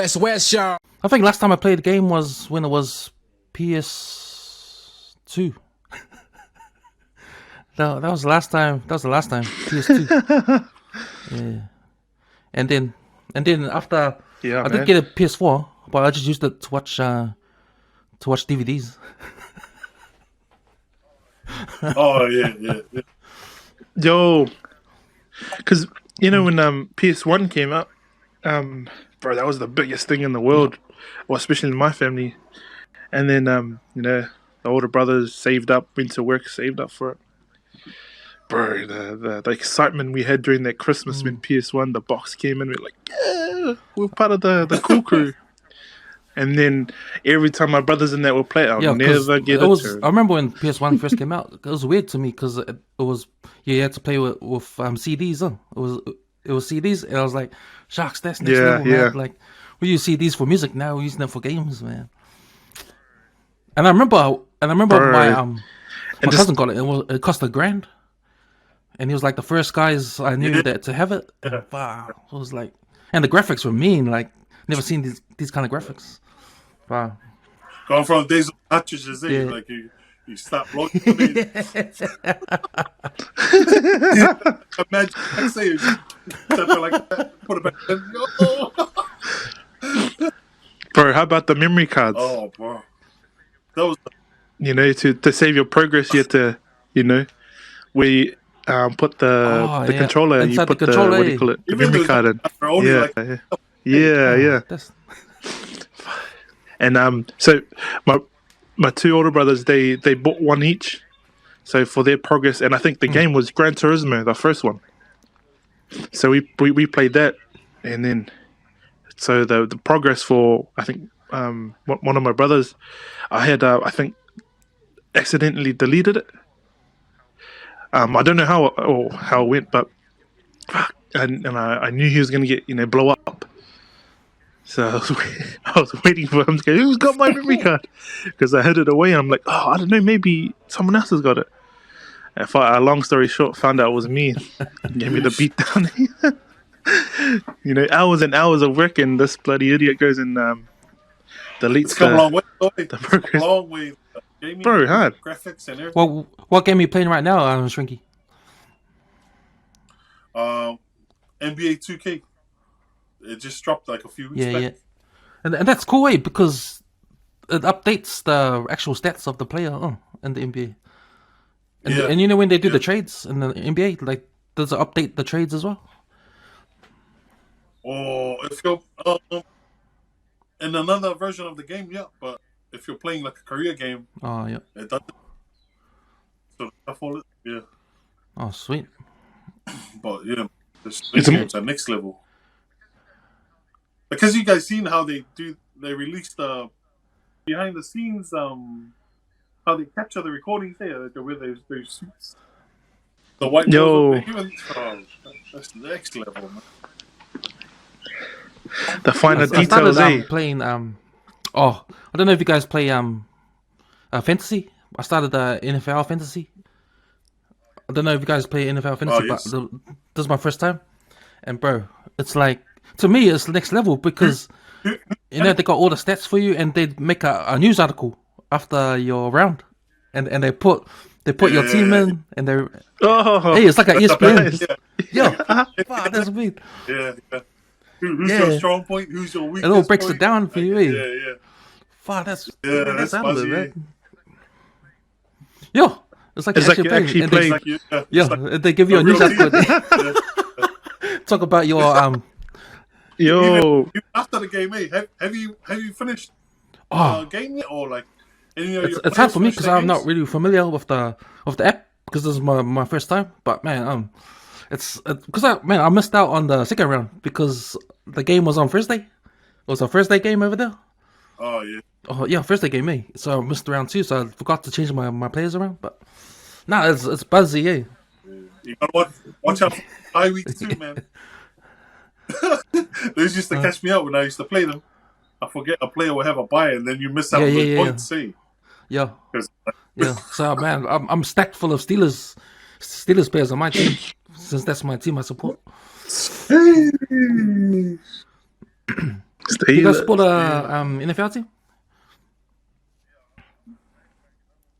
WesWes Show. I think last time I played the game was when it was PS2. No, that was the last time. PS2. Yeah. And then after I did get a PS4, but I just used it to watch DVDs. Oh yeah. Yo, because when PS1 came out, bro, that was the biggest thing in the world, well, especially in my family. And then the older brothers saved up, went to work, saved up for it. Bro, the excitement we had during that Christmas when PS1 the box came in, we're like, yeah, we're part of the cool crew. And then every time my brothers in that would play, I'll never get a turn. I remember when PS1 first came out, it was weird to me because it was you had to play with CDs. It was CDs, and I was like, shucks, that's next level, man. Like, we use CDs for music now, we're using them for games, man. And I remember my cousin got it. It cost $1,000, and he was like the first guys I knew that to have it. Wow, it was like, and the graphics were mean. Like, never seen these kind of graphics. Wow. Going from days of cartridges, like you stop blocking. Imagine I say you like that, put it back. Bro, how about the memory cards? Oh, bro, that was to save your progress. You had to we put the controller. Inside you put the controller, what do you call it? The memory card in. Yeah. And so my two older brothers, they bought one each, so for their progress. And I think the game was Gran Turismo, the first one. So we played that, and then so the progress for I think one of my brothers, I had I think accidentally deleted it. I don't know how it went, but and I knew he was gonna get blow up. So I was waiting for him to go, who's got my memory card? Because I had it away, and I'm like, oh, I don't know, maybe someone else has got it. And long story short, found out it was me. Gave me the beat down. Hours and hours of work, and this bloody idiot goes and deletes it's come a long way. The progress. A long way. Gaming, bro, hard. Graphics and everything. Well, what game are you playing right now, Shrinky? NBA 2K. It just dropped like a few weeks back. Yeah. And that's cool, because it updates the actual stats of the player in the NBA. And when they do the trades in the NBA, like, does it update the trades as well? Or if you're in another version of the game, but if you're playing like a career game, it doesn't. So Oh, sweet. But this game's at next level. Because you guys seen how they released the behind the scenes, how they capture the recordings there, like with those suits. The white that's next level, man. The finer details. I started playing. I don't know if you guys play fantasy. I started NFL fantasy. I don't know if you guys play NFL fantasy, but this is my first time. And bro, it's like, to me, it's next level because they got all the stats for you, and they make a news article after your round, and they put your team in, and they're hey, it's like an ESPN. Wow, that's weird. Yeah. Who's your strong point? Who's your weakness? It all breaks it down for you. Yeah. Wow, that's fuzzy, man. Yo, it's like actually playing. They give you a news article. Talk about your Even after the game, have you finished game yet, or like? It's hard for me because I'm not really familiar with the app because this is my first time. But man, it's because I missed out on the second round because the game was on Thursday. It was a Thursday game over there. Oh yeah. Oh yeah, Thursday game, So I missed round 2, so I forgot to change my players around. But it's buzzy, You gotta watch out for bye weeks too, man. Those used to catch me out when I used to play them. I forget a player will have a bye, and then you miss out on the points. Yeah. So man, I'm stacked full of Steelers players on my team, since that's my team I support. You guys support NFL team?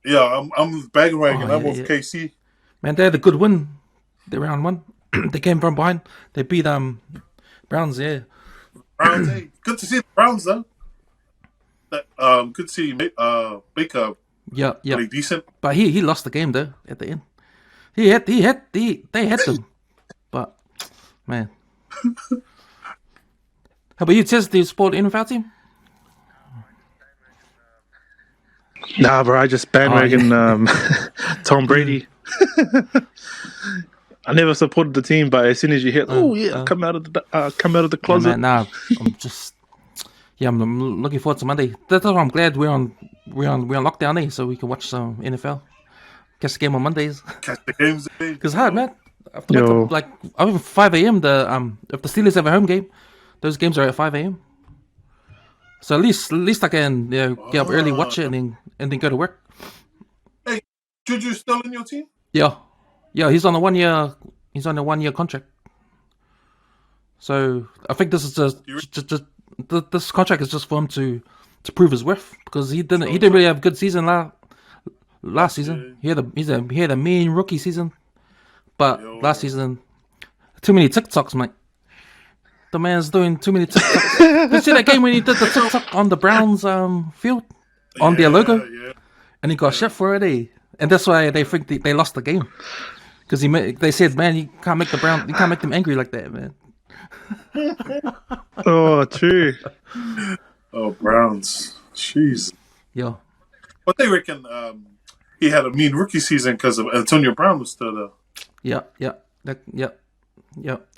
Yeah, I'm bandwagon. I'm with yeah. KC. Man, they had a good win. They round one. They came from behind. They beat Browns. Yeah. Browns. Hey, good to see the Browns though. Good to see Baker. Yeah. Play decent. But he lost the game though at the end. They had them. But man. How about you, Tez? Do you support NFL team? Nah, bro, I just bandwagon Tom Brady. I never supported the team, but as soon as you hit, come out of the closet. Yeah, man, I'm looking forward to Monday. That's why I'm glad we're on lockdown, so we can watch some NFL. Catch the game on Mondays. Catch the games. Because hard, man. I have to wake up like 5 a.m. If the Steelers have a home game, those games are at 5 a.m. So at least I can get up early, watch it, and then go to work. Hey, Juju still in your team? Yeah, he's on a 1 year. He's on a 1 year contract. So I think this is just this contract is just for him to prove his worth, because he didn't really have a good season last season. He had a mean rookie season, but last season too many TikToks, mate. The man's doing too many TikToks. Did you see that game when he did the TikTok on the Browns field on their logo? Yeah. And he got shit for it, and that's why they think they lost the game, because they said, man, you can't make them angry like that, man. Oh, true. Oh, Browns. Jeez. Yeah. But they reckon he had a mean rookie season because of Antonio Brown was still there. Yeah.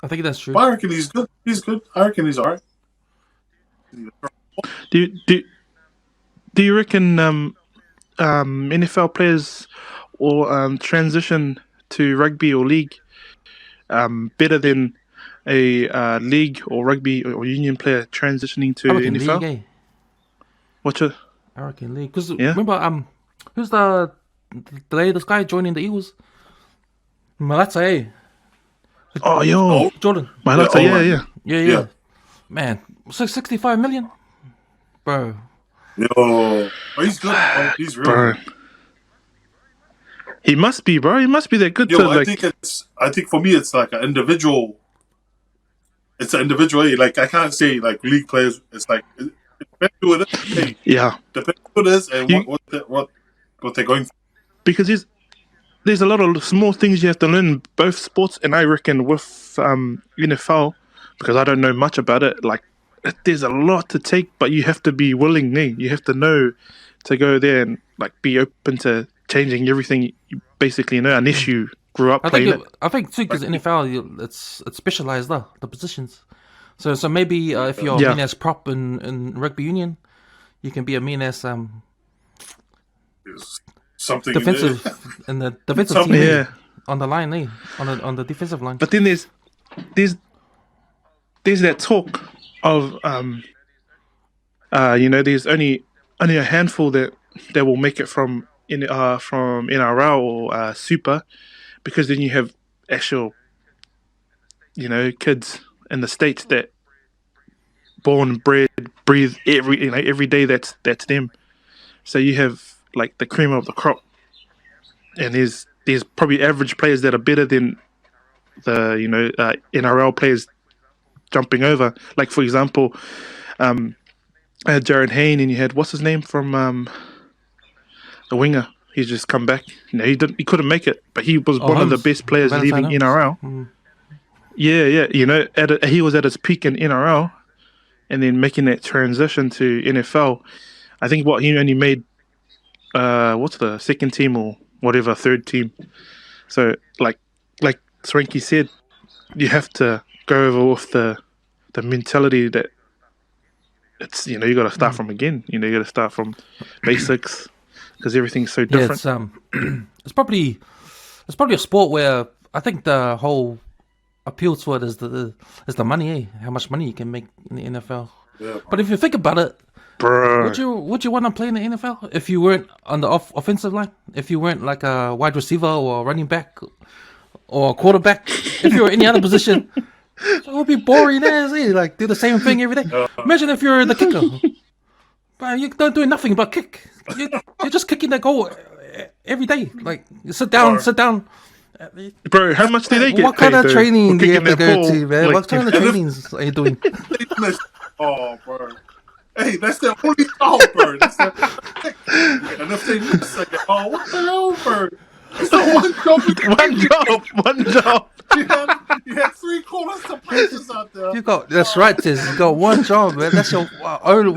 I think that's true. But I reckon he's good. He's good. I reckon he's alright. Do you reckon NFL players will transition to rugby or league better than a league or rugby or union player transitioning to NFL? League, What's it? I reckon league. Because remember, who's the latest guy joining the Eagles? Mailata, Oh, yo. Jordan. Mailata, yeah. Man, 65 million? Bro. Yo. He's good. He's real good. He must be, bro. He must be that good. I think for me, it's like an individual. It's an individual. Like, I can't say like league players. It's like it depends who it is. Hey, depends who it is and what they're going for. Because there's a lot of small things you have to learn in both sports, and I reckon with NFL, because I don't know much about it, like there's a lot to take, but you have to be willing. You have to know to go there and like be open to changing everything you basically know, unless you grew up playing it. I think too, because NFL, it's specialized the positions. So maybe if you're a mean ass prop in rugby union, you can be a mean ass something defensive in the defensive team on the line, on the defensive line. But then there's that talk of there's only a handful that will make it from NRL or Super, because then you have actual kids in the States that born, bred, breathe every day. That's them. So you have like the cream of the crop, and there's probably average players that are better than the NRL players jumping over. Like for example, I had Jared Hayne, and you had what's his name from the winger. He's just come back. He couldn't make it, but he was one of the best players leaving NRL. Mm. Yeah. He was at his peak in NRL, and then making that transition to NFL. I think he only made what's the second team or whatever, third team. So like Swanky said, you have to go over with the mentality that it's you got to start from again. You got to start from basics, because everything's so different. Yeah, it's probably a sport where I think the whole appeal to it is the money, how much money you can make in the NFL. Yeah. But if you think about it, bro, would you want to play in the NFL if you weren't on the offensive line? If you weren't like a wide receiver or a running back or a quarterback? If you were any other position, So it would be boring as like do the same thing every day. Imagine if you're the kicker. But you don't do nothing but kick. You're just kicking the goal every day. Like you sit down. Bro, how much do they get What kind paid, of training do you have to go ball? to, man? Like, What kind of trainings are you doing? Oh, bro. Hey, that's their only job, bro. That's their... And if they miss, like, oh, what the hell, bro? It's the one job. You had 3 quarters to places out there. That's right, Tiz. You got one job, man. That's your only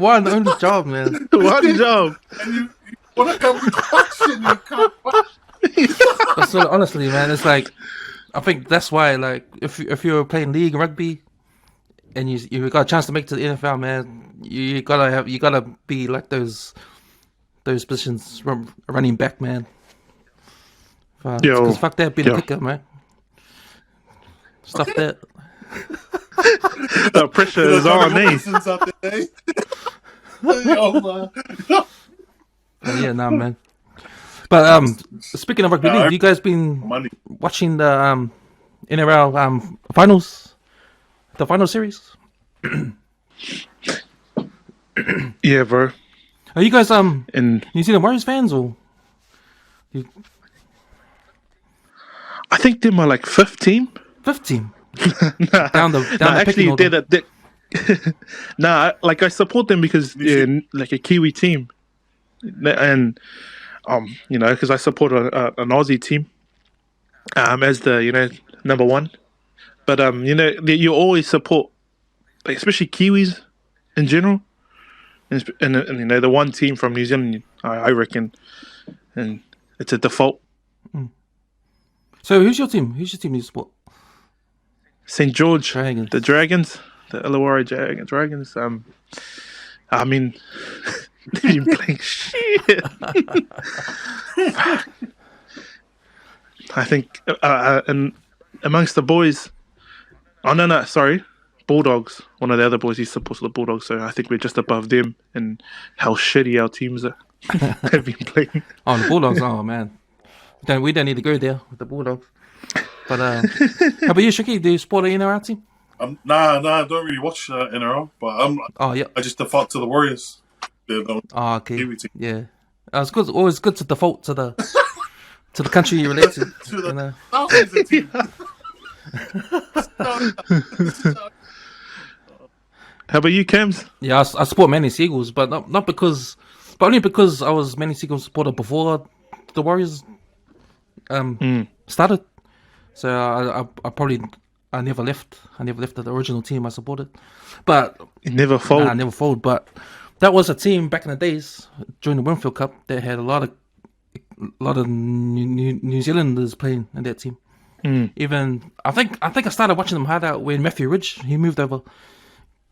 job, man. One job. And you want to come question, you can't. So honestly, man, it's like I think that's why, like, if you're playing league rugby and you got a chance to make it to the NFL, man, you gotta be like those positions running back, man. Because fuck that, being a kicker, man. Stuff that. The pressure is on me. Yeah, nah, man. But speaking of rugby league, have you guys been watching the NRL finals, the final series? Yeah, bro. Are you guys New Zealand Warriors fans or? I think they're my like fifth team. Down the actually, they're that. Nah, like I support them because they're like a Kiwi team, and because I support an Aussie team, as the number one. But you always support, like, especially Kiwis in general, and the one team from New Zealand, I reckon, and it's a default. So who's your team? Who's your team you support? St. George, Dragons. The Dragons, the Illawarra Dragons. I mean, they've been playing shit. I think, and amongst the boys, sorry, Bulldogs. One of the other boys, he supports the Bulldogs, so I think we're just above them and how shitty our teams are. Have been playing. Oh, the Bulldogs! Oh man, we don't need to go there with the Bulldogs. But how about you, Shiki? Do you support the NRL team? Nah, I don't really watch NRL, but I just default to the Warriors. Okay. Kiwi team. Yeah, it's good. Always good to default to the country you relate to. To the South Auckland team. How about you, Cams? Yeah, I support Manly Seagulls, but only because I was Manly Seagulls supporter before the Warriors started. So I never left. I never left the original team I supported. But it never fold. Nah, never fold. But that was a team back in the days during the Winfield Cup. They had a lot of New Zealanders playing in that team. Even I think I started watching them hard out when Matthew Ridge he moved over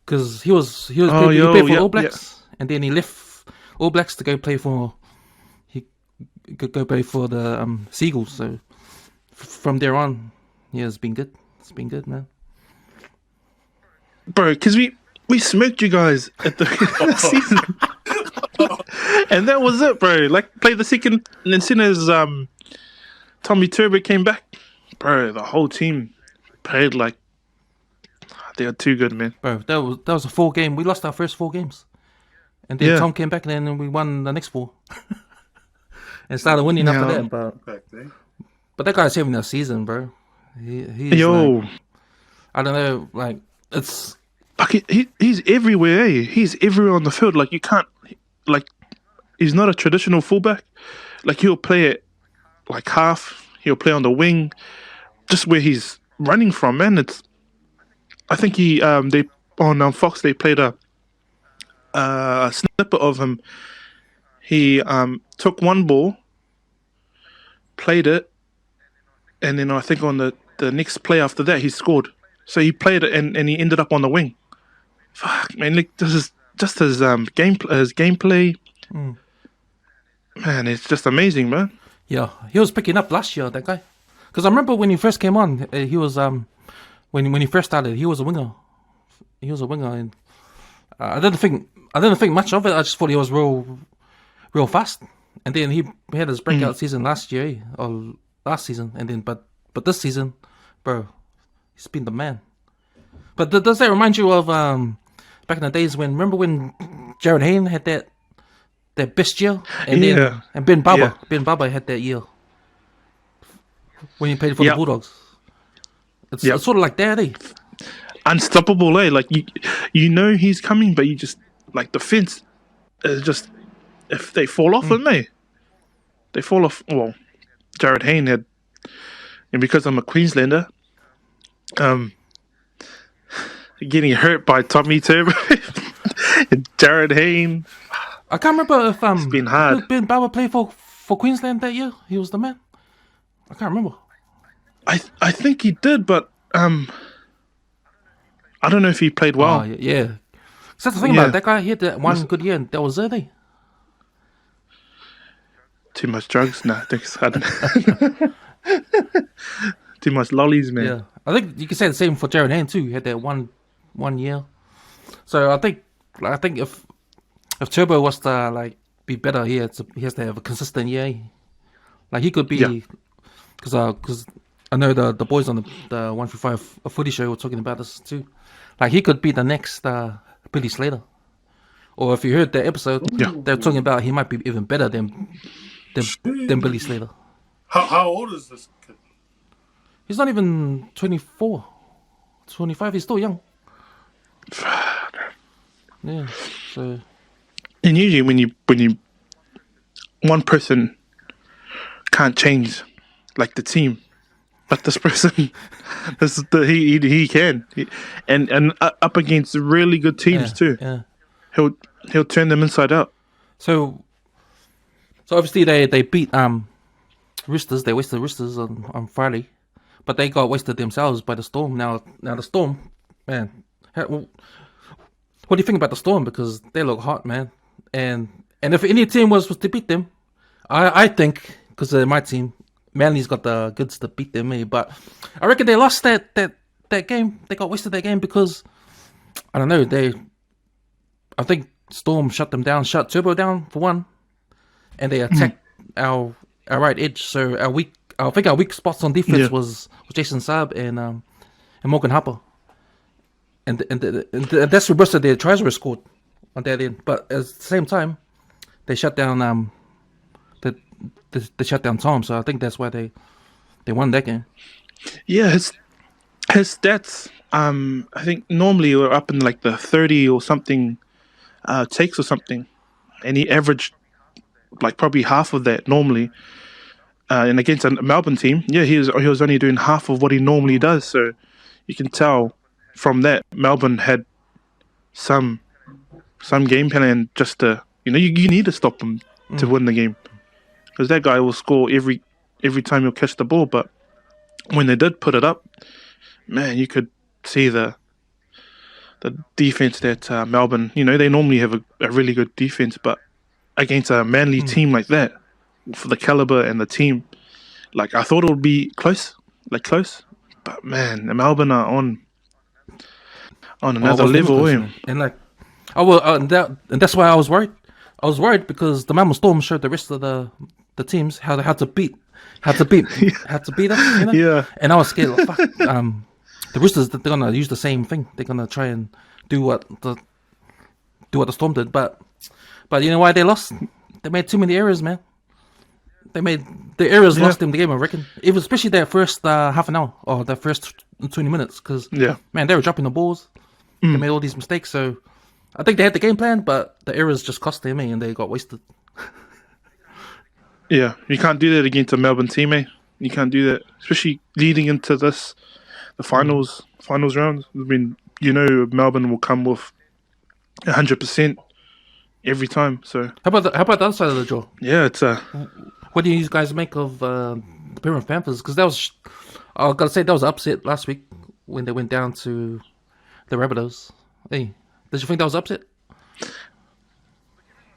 because he played for All Blacks and then he left All Blacks to go play for the Seagulls. So from there on, yeah, it's been good. It's been good, man. Bro, because we smoked you guys at the season, and that was it, bro. Like, played the second, and as soon as Tommy Turbo came back, bro, the whole team played like they are too good, man. Bro, that was a 4-game. We lost our first 4 games, and then Tom came back, and then we won the next 4, and started winning after that. But that guy's having a season, bro. He's like, I don't know, like it's like he's everywhere. Eh? He's everywhere on the field. Like you can't, like he's not a traditional fullback. Like he'll play it like half. He'll play on the wing, just where he's running from. Man, I think they on Fox they played a snippet of him. He took one ball, played it. And then I think on the next play after that, he scored. So he played it and he ended up on the wing. Fuck, man. Like, this is just his gameplay. Man, it's just amazing, man. Yeah, he was picking up last year, that guy. Because I remember when he first came on, he was when he first started, he was a winger. And I didn't think much of it. I just thought he was real fast. And then he had his breakout season last year, or last season, and then but this season, bro, he's been the man. But does that remind you of back in the days remember when Jared Hayne had that best year, and then Ben Barber had that year when he played for the Bulldogs. It's sort of like that, eh? Unstoppable, eh? Like you know he's coming, but you just like the fence is just if they fall off, don't they? They fall off. Well, Jared Hayne had, and because I'm a Queenslander, getting hurt by Tommy Turbo and Jared Hayne. I can't remember if it's been hard. Ben Barber played for Queensland that year. He was the man. I can't remember. I think he did, but I don't know if he played well. Oh, yeah. So that's the thing about that guy. He had that one good year, and that was it, eh? Too much drugs? No, I don't know. Too much lollies, man. Yeah, I think you can say the same for Jared Hayne too. He had that one year. So I think if Turbo was to be better, he has to have a consistent year. Like he could be, because I know the boys on the 135 footy show were talking about this too. Like he could be the next Billy Slater. Or if you heard that episode, they're talking about he might be even better than Billy Slater. How old is this kid? He's not even 24, 25. He's still young. Yeah. So. And usually when you one person can't change like the team, but this person, he can, and up against really good teams too. Yeah. He'll turn them inside out. So obviously they beat Roosters. They wasted Roosters on Friday, but they got wasted themselves by the Storm. Now the Storm, man. What do you think about the Storm? Because they look hot, man. And if any team was to beat them, I think because my team, Manly's got the goods to beat them. But I reckon they lost that game. They got wasted that game because I don't know. I think Storm shut Turbo down for one, and they attacked our right edge. So I think our weak spots on defense was Jason Saab and Morgan Harper, and that's where most of their tries were scored on that end. But at the same time, they shut down they shut down Tom. So I think that's why they won that game. Yeah, his stats. I think normally we're up in like the 30 or something takes or something, and he averaged like probably half of that normally. And against a Melbourne team, he was only doing half of what he normally does. So you can tell from that Melbourne had some game plan just to you need to stop him to win the game, because that guy will score every time he'll catch the ball. But when they did put it up, man, you could see the defense that Melbourne. They normally have a really good defense, but against a Manly team like that, for the caliber and the team, like I thought it would be close, but man, the Melbourne are on another level. And and that's why I was worried. I was worried because the Melbourne Storm showed the rest of the teams how to beat us. Yeah. And I was scared. Like, fuck, the Roosters, they're gonna use the same thing. They're gonna try and do what the Storm did. But you know why they lost? They made too many errors, man. The errors lost them the game, I reckon. It was especially that first half an hour or the first 20 minutes, because man, they were dropping the balls. They made all these mistakes. So I think they had the game plan, but the errors just cost them, and they got wasted. Yeah, you can't do that against a Melbourne team, eh? You can't do that, especially leading into the finals rounds. I mean, Melbourne will come with 100% every time. So how about the other side of the draw? Yeah, it's What do you guys make of the Penrith Panthers? Because I gotta say that was an upset last week when they went down to the Rabbitohs. Hey, did you think that was upset?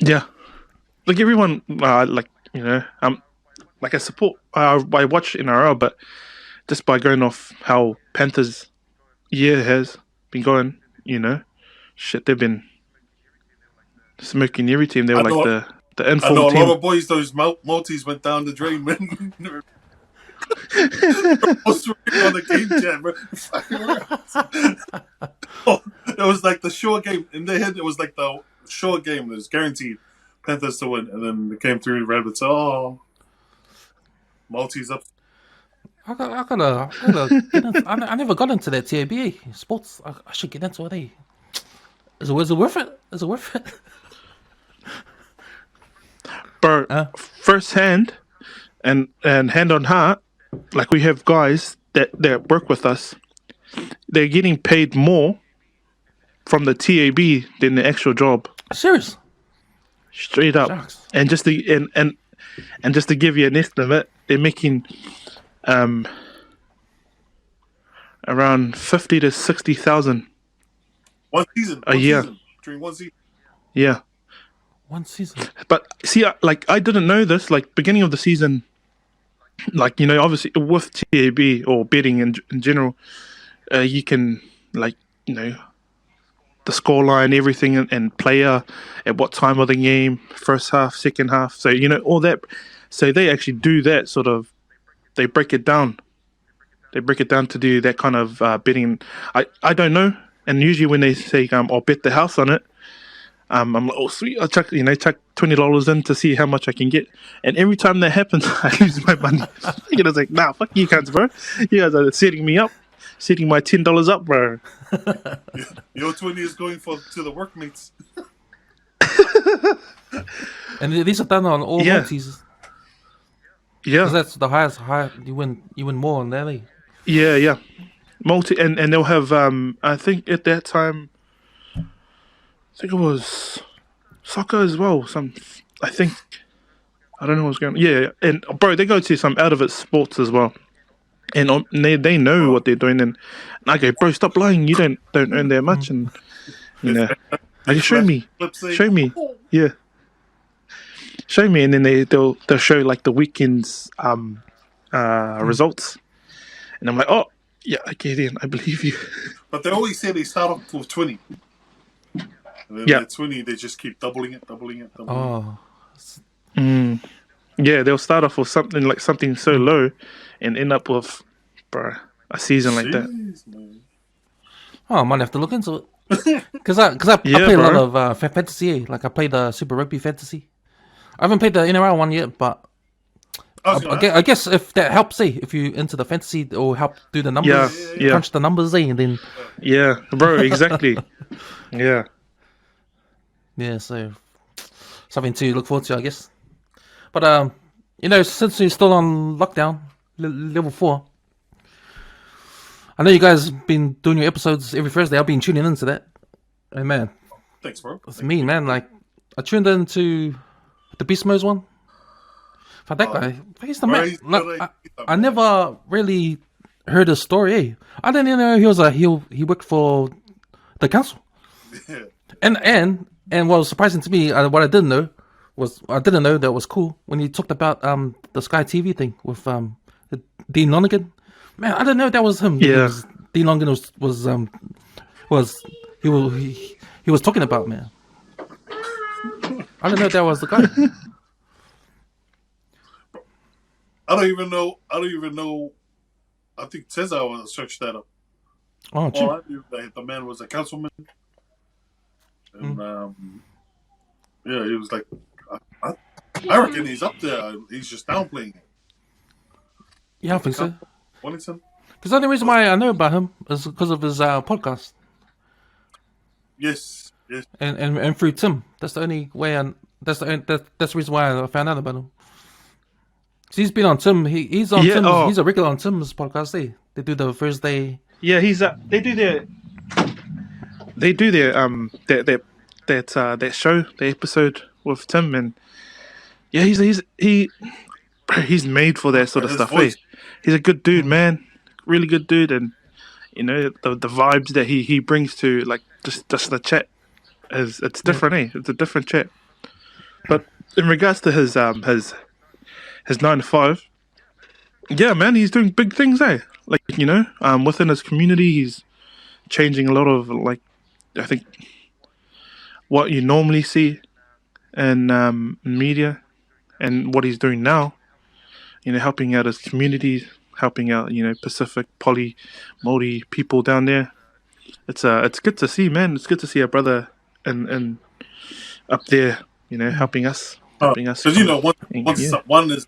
Yeah, like everyone, I support. I watch NRL, but just by going off how Panthers' year has been going, shit, they've been smoking every team. They were the informed I know a team. lot of boys. Those Maltese went down the drain when. I was on the game chat, bro. was like the sure game in their head. It was like the sure game. It was guaranteed Panthers to win, and then it came through Rabbits. Oh, Maltese up. I gotta get into, I never got into that TABA sports. I should get into it. Is it worth it? Is it worth it? Bro, first hand and hand on heart, like we have guys that work with us, they're getting paid more from the TAB than the actual job. Serious? Straight up. Shucks. And just to and just to give you an estimate, they're making around 50 to 60,000 a year during one season. Yeah. One season. But see, I didn't know this. Like beginning of the season, like obviously with TAB or betting in general, you can the scoreline, everything, and player at what time of the game, first half, second half. So all that. So they actually do that sort of. They break it down. They break it down to do that kind of betting. I don't know. And usually when they say I'll bet the house on it, I'm like, oh sweet, I'll chuck $20 in to see how much I can get. And every time that happens, I lose my money. I was like, nah, fuck you cunts, bro. You guys are setting me up, setting my $10 up, bro. Your 20 is going to the workmates. And these are done on all multis. Yeah, because that's the highest. You win more on that. Eh? Yeah. Multi and they'll have I think at that time, I think it was soccer as well. I don't know what's going on. Yeah, and bro, they go to some out of it sports as well, and they know what they're doing. And I go, bro, stop lying. You don't earn that much, and show me, yeah, show me. And then they'll show like the weekend's results, and I'm like, oh yeah, okay then, I believe you. But they always say they start off with 20. And then at 20, they just keep doubling it. Oh. Yeah, they'll start off with something so low and end up with, a season like that. Man. Oh, I might have to look into it. Because I play a lot of fantasy. Like I play the Super Rugby Fantasy. I haven't played the NRL one yet, but I guess if that helps, if you into the fantasy, or help do the numbers, crunch the numbers, and then... Yeah, bro, exactly. Yeah. Yeah, so something to look forward to, I guess. But since you're still on lockdown, level 4, I know you guys have been doing your episodes every Thursday. I've been tuning into that. And man, thanks, bro. It's mean, man. Like I tuned into the Beast Mo's one. For that guy, he's the man. Like, I never really heard his story. Eh? I didn't even know he worked for the council. Yeah. And what was surprising to me, what I didn't know that was cool when he talked about the Sky TV thing with Dean Lonergan. Man, I didn't know that was him. Yeah, Dean Lonergan was he was talking about, man. I didn't know that was the guy. I don't even know. I think Tezza will search that up. Oh, true. I knew that the man was a councilman. And he was like, I reckon he's up there. He's just downplaying it. Yeah, I think so. Wellington. Because the only reason why I know about him is because of his podcast. Yes. And through Tim. That's the only way. That's the reason why I found out about him. He's been on Tim. He's on Tim. He's a regular on Tim's podcast. They do the Thursday. Yeah, they do their that show, the episode with Tim, and yeah, he's made for that sort of stuff. Eh? He's a good dude, man, really good dude, and the vibes that he brings to like just the chat it's different. Eh? It's a different chat. But in regards to his 9 to 5, yeah, man, he's doing big things. Eh? Like within his community, he's changing a lot of like. I think what you normally see in media and what he's doing now, helping out his communities, helping out, Pacific, Poly, Māori people down there. it's good to see, man. It's good to see our brother and up there, helping us. Because once one is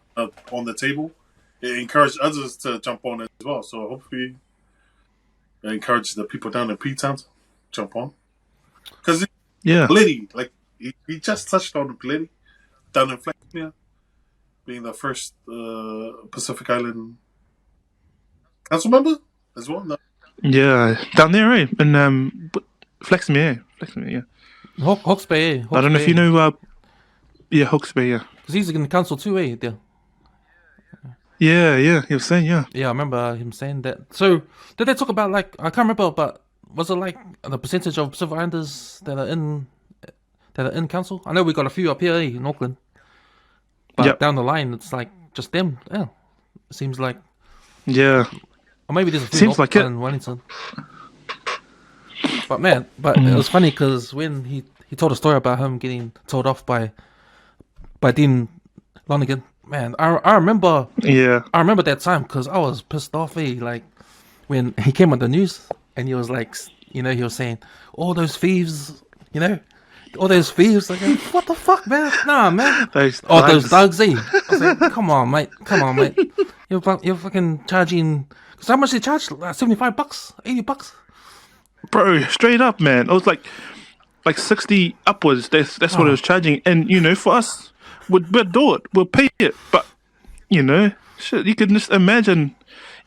on the table, it encourages others to jump on it as well. So hopefully, it encourages the people down in P-Town to jump on. Because Blitty, like he just touched on Blitty down in Flexmere, being the first Pacific Island council member as well. No? Yeah, down there, eh? And Flexmere, yeah. Hawke's Bay, eh? I don't know if you know. Yeah, Hawke's Bay, yeah. Because he's in the council too, eh? There. Yeah, he was saying, yeah. Yeah, I remember him saying that. So, did they talk about, like, I can't remember, but was it like the percentage of Pacific Islanders that are in council? I know we got a few up here, eh, in Auckland. But down the line, it's like just them. Yeah, it seems like. Yeah. Or maybe there's a few seems like it in Wellington. But man, it was funny because when he told a story about him getting told off by Dean Lonergan. Man, I remember. Yeah. I remember that time because I was pissed off. Like when he came on the news and he was like, he was saying all those thieves, all those thieves. Like, what the fuck, man? Nah, man. Those thugs, eh? I was like, come on, mate. You're fucking charging. Cause how much they charge? Like $75, $80. Bro, straight up, man. It was like 60 upwards. That's what it was charging. And for us, we'll do it. We'll pay it. But shit, you can just imagine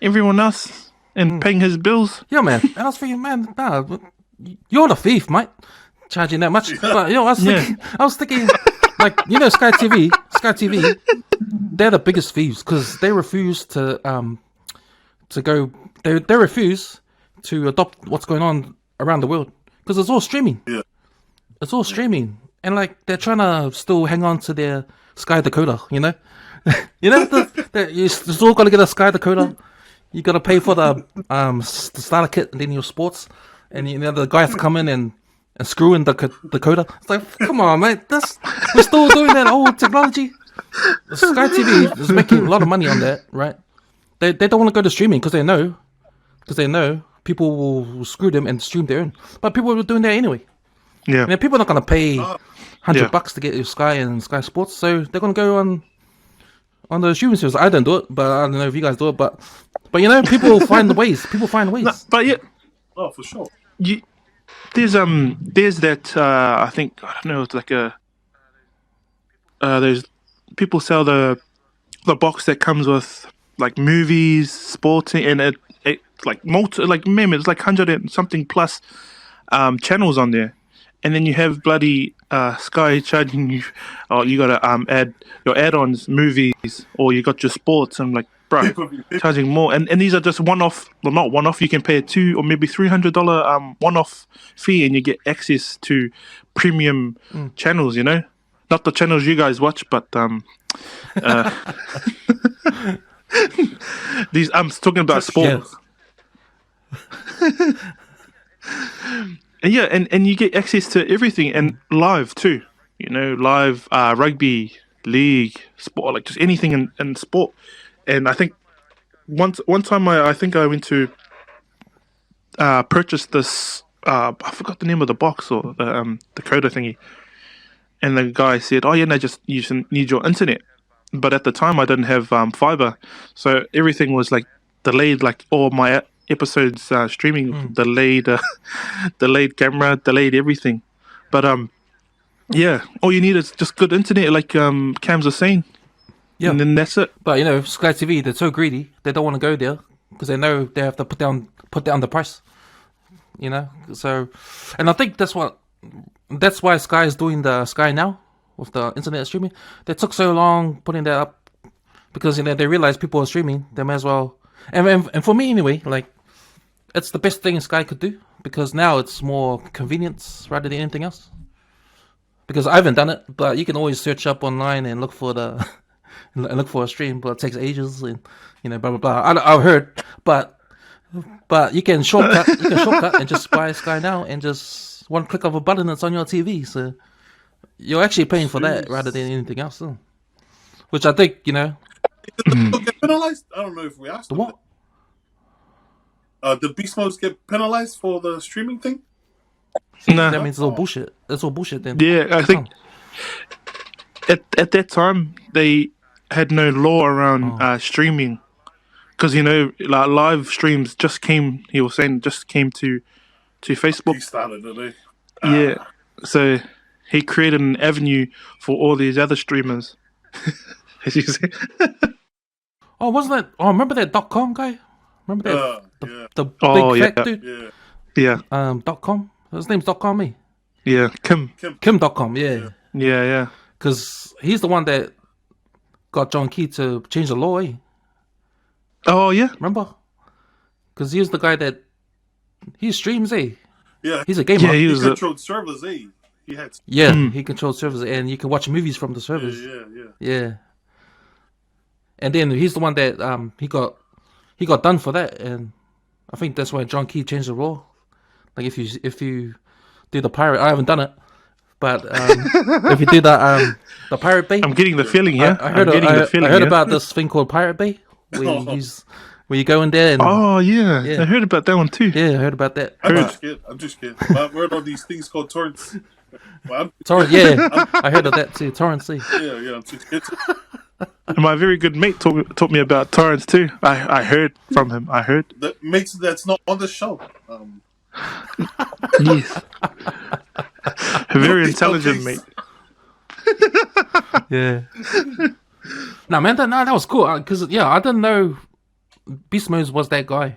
everyone else and paying his bills. Yeah, man. And I was thinking, man, nah, you're the thief, mate. Charging that much. But I was thinking, like, Sky TV, they're the biggest thieves because they refuse to go. They refuse to adopt what's going on around the world because it's all streaming. Yeah, it's all streaming, and like they're trying to still hang on to their Sky decoder. You still got to get a Sky decoder. You got to pay for the starter kit and then your sports, and the guy has to come in and screw in the decoder. It's like, come on, mate. We're still doing that old technology. Sky TV is making a lot of money on that, right? They don't want to go to streaming because they know people will screw them and stream their own. But people are doing that anyway. Yeah. People are not going to pay $100 to get your Sky and Sky Sports, so they're going to go on the streaming service. I don't do it, but I don't know if you guys do it. But people find the ways. People find ways. No, but yeah. Oh, for sure. There's that I think, I don't know, it's like there's people sell the box that comes with like movies, sports, and it like remember it's like 100 and something plus channels on there, and then you have bloody Sky charging you. Oh, you gotta add your add-ons, movies, or you got your sports. I'm like, bro, charging more, and these are just one-off. Well, not one-off. You can pay a $200 or maybe $300 one-off fee, and you get access to premium channels. Not the channels you guys watch, but these. I'm talking about sports. And you get access to everything and live too. Live rugby, league, sport, like just anything in sport. And I think one time I think I went to purchase this. I forgot the name of the box or the coder thingy. And the guy said, "Oh yeah, no, just you need your internet." But at the time, I didn't have fiber, so everything was like delayed. Like all my episodes streaming delayed, delayed camera, delayed everything. But all you need is just good internet, like Cam's was saying. Yeah, and then that's it. But Sky TV, they're so greedy, they don't want to go there because they know they have to put down the price. So, and I think that's why Sky is doing the Sky Now with the internet streaming. They took so long putting that up because they realized people are streaming. They may as well. And for me anyway, like it's the best thing Sky could do because now it's more convenience rather than anything else. Because I haven't done it, but you can always search up online and look for a stream, but it takes ages and blah blah blah. I've heard, but you can shortcut. And just buy Sky Now and just one click of a button, it's on your TV. So you're actually paying for that rather than anything else. Which I think Get penalized? I don't know if we asked. The what? Did Beast Modes get penalized for the streaming thing? No. That means it's all bullshit. It's all bullshit then. Yeah, I think at that time they had no law around streaming, because like live streams just came. He was saying just came to Facebook. He started it. Yeah, so he created an avenue for all these other streamers. As you say. Oh, wasn't that? Oh, remember that .com guy? Remember that? The big fat dude. Yeah. .com. His name's .com. Me. Yeah, Kim.com. Yeah. Yeah. Because he's the one that got John Key to change the law. Oh yeah. Remember? Because he was the guy that he streams. Yeah. He's a gamer. Yeah, he controlled servers. He had. He controlled servers, and you can watch movies from the servers. Yeah. And then he's the one that he got done for that, and I think that's why John Key changed the law. Like if you do the pirate, I haven't done it, but if you do the Pirate Bay, I'm getting the feeling here. I heard about this thing called Pirate Bay, where you go in there and I heard about that one too. Yeah, I heard about that. I'm just kidding. I've heard all these things called torrents. Torrent, yeah, I heard of that too. Torrents, yeah, I'm just kidding. And my very good mate taught me about torrents too. I heard from him. I heard. That makes that's not on the show. Yes. A very intelligent mate. Yeah. No, man, that was cool. Because I didn't know Beast Mode was that guy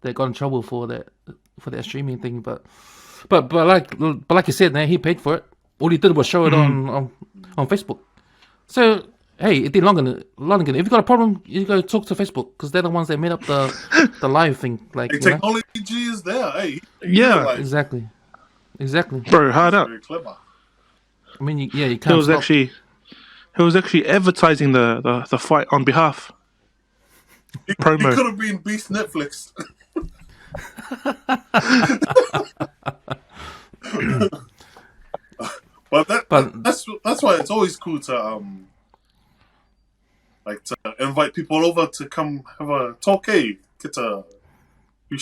that got in trouble for that streaming thing. But like you said, man, he paid for it. All he did was show it on Facebook. So hey, it did longer. If you got a problem, you go talk to Facebook, because they're the ones that made up the live thing. Like technology is there. Hey, yeah, exactly. Bro, hard up. Very clever. I mean, you can't. He was actually advertising the fight on behalf. Promo. He could have been Beast Netflix. But that's why it's always cool to to invite people over to come have a talk. Hey, we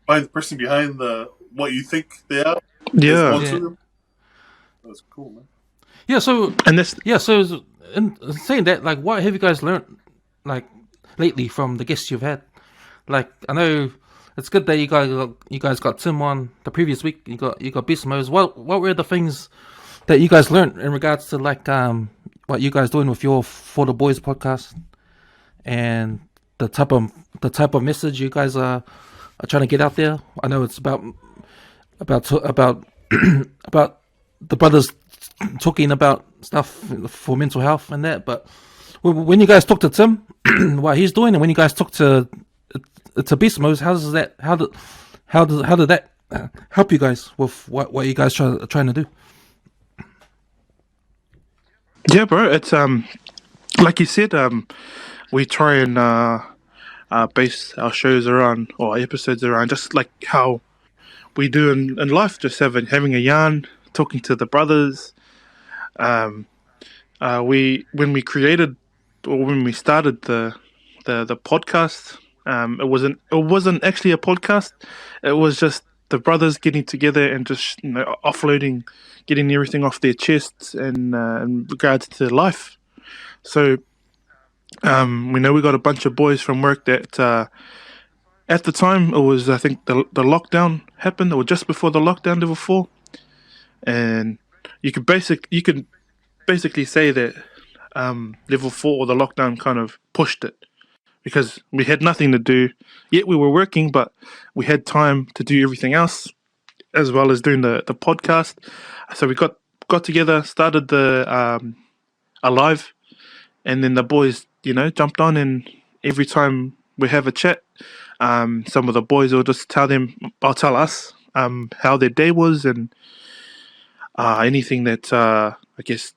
find the person behind what you think they are. Yeah. That's cool, man. Yeah. So in saying that, like, what have you guys learned, like, lately from the guests you've had? Like, I know it's good that you guys got Tim on the previous week. You got Beast Mode. What were the things that you guys learned in regards to, like, what you guys doing with your For the Boys podcast, and the type of message you guys are trying to get out there? I know it's about about the brothers talking about stuff for mental health and that. But when you guys talk to Tim, what he's doing, and when you guys talk to Beast Mode, how did that help you guys with what you guys trying to do? Yeah, bro. It's like you said, we try and base our shows around, or episodes around, just like how we do in life, just having a yarn, talking to the brothers. When we created, or when we started the podcast, it wasn't actually a podcast. It was just the brothers getting together and just offloading, getting everything off their chests in regards to life. So we know we got a bunch of boys from work that at the time, it was, I think, the lockdown happened, or just before the lockdown, level 4, and you could basically say that level 4, or the lockdown, kind of pushed it, because we had nothing to do. Yet we were working, but we had time to do everything else, as well as doing the podcast. So we got together, started the a live, and then the boys, jumped on, and every time we have a chat, some of the boys will just tell us how their day was, and anything that I guess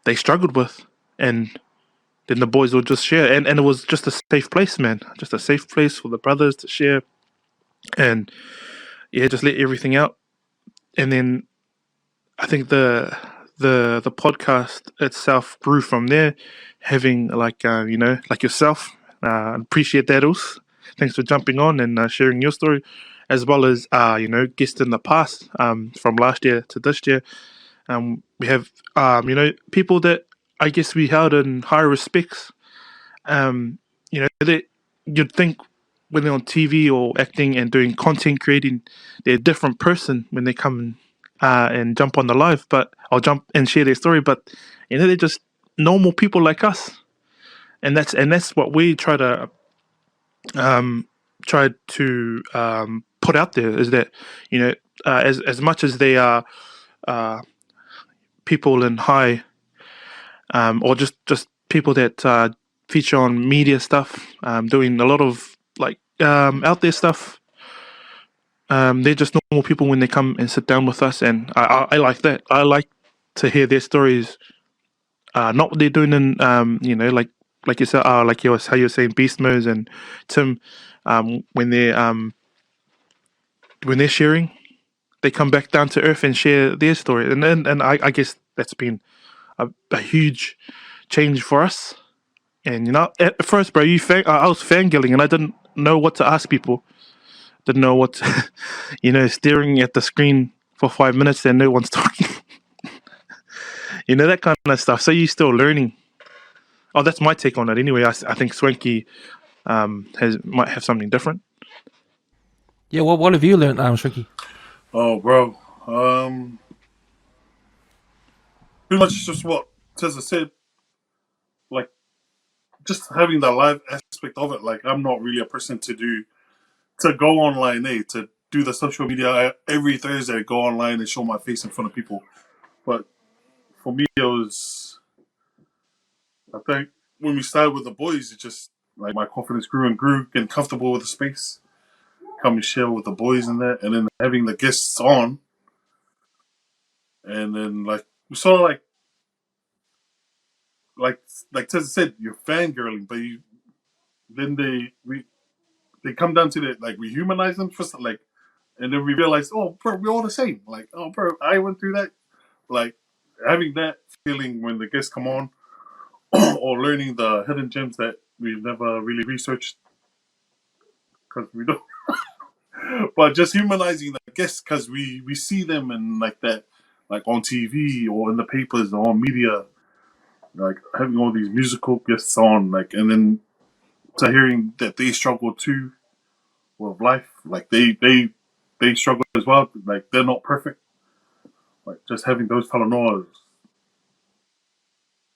they struggled with, and then the boys will just share, and it was just a safe place, man, just a safe place for the brothers to share, and just let everything out. And then I think the podcast itself grew from there, having like yourself. Appreciate that, also. thanks for jumping on and sharing your story, as well as guests in the past, from last year to this year. We have people that I guess we held in high respects. That you'd think when they're on TV or acting and doing content creating, they're a different person when they come and jump on the live, or jump and share their story. But they're just normal people like us, and that's what we try to put out there, is that as much as they are people in high or just people that feature on media stuff, doing a lot of out there stuff. They're just normal people when they come and sit down with us, and I like that. I like to hear their stories, not what they're doing in like you said, how you're saying Beast Modes and Tim, when they're sharing, they come back down to earth and share their story, and I guess that's been a huge change for us. And at first, bro, I was fangirling, and I didn't know what to ask people. Didn't know what to, staring at the screen for 5 minutes and no one's talking. That kind of stuff. So you're still learning. Oh, that's my take on it. Anyway, I think Swanky might have something different. Yeah, what have you learned, Swanky? Oh, bro. Pretty much just what Tezza said. Like, just having the live aspect of it. Like, I'm not really a person to go online, to do the social media every Thursday, go online and show my face in front of people. But for me, it was, I think, when we started with the boys, it just, like, my confidence grew and grew, getting comfortable with the space, come and share with the boys in there, and then having the guests on, and then, like, we sort of, like Tessa said, you're fangirling, but they come down to the, like, we humanize them for, like, and then we realize, oh, bro, we're all the same. Like, oh, bro, I went through that. Like, having that feeling when the guests come on, or learning the hidden gems that we've never really researched, because we don't. But just humanizing the guests, because we see them in like that, like on TV or in the papers or on media, like having all these musical guests on, like, and then to hearing that they struggle too with life, like they struggle as well, like they're not perfect. Like just having those talanoas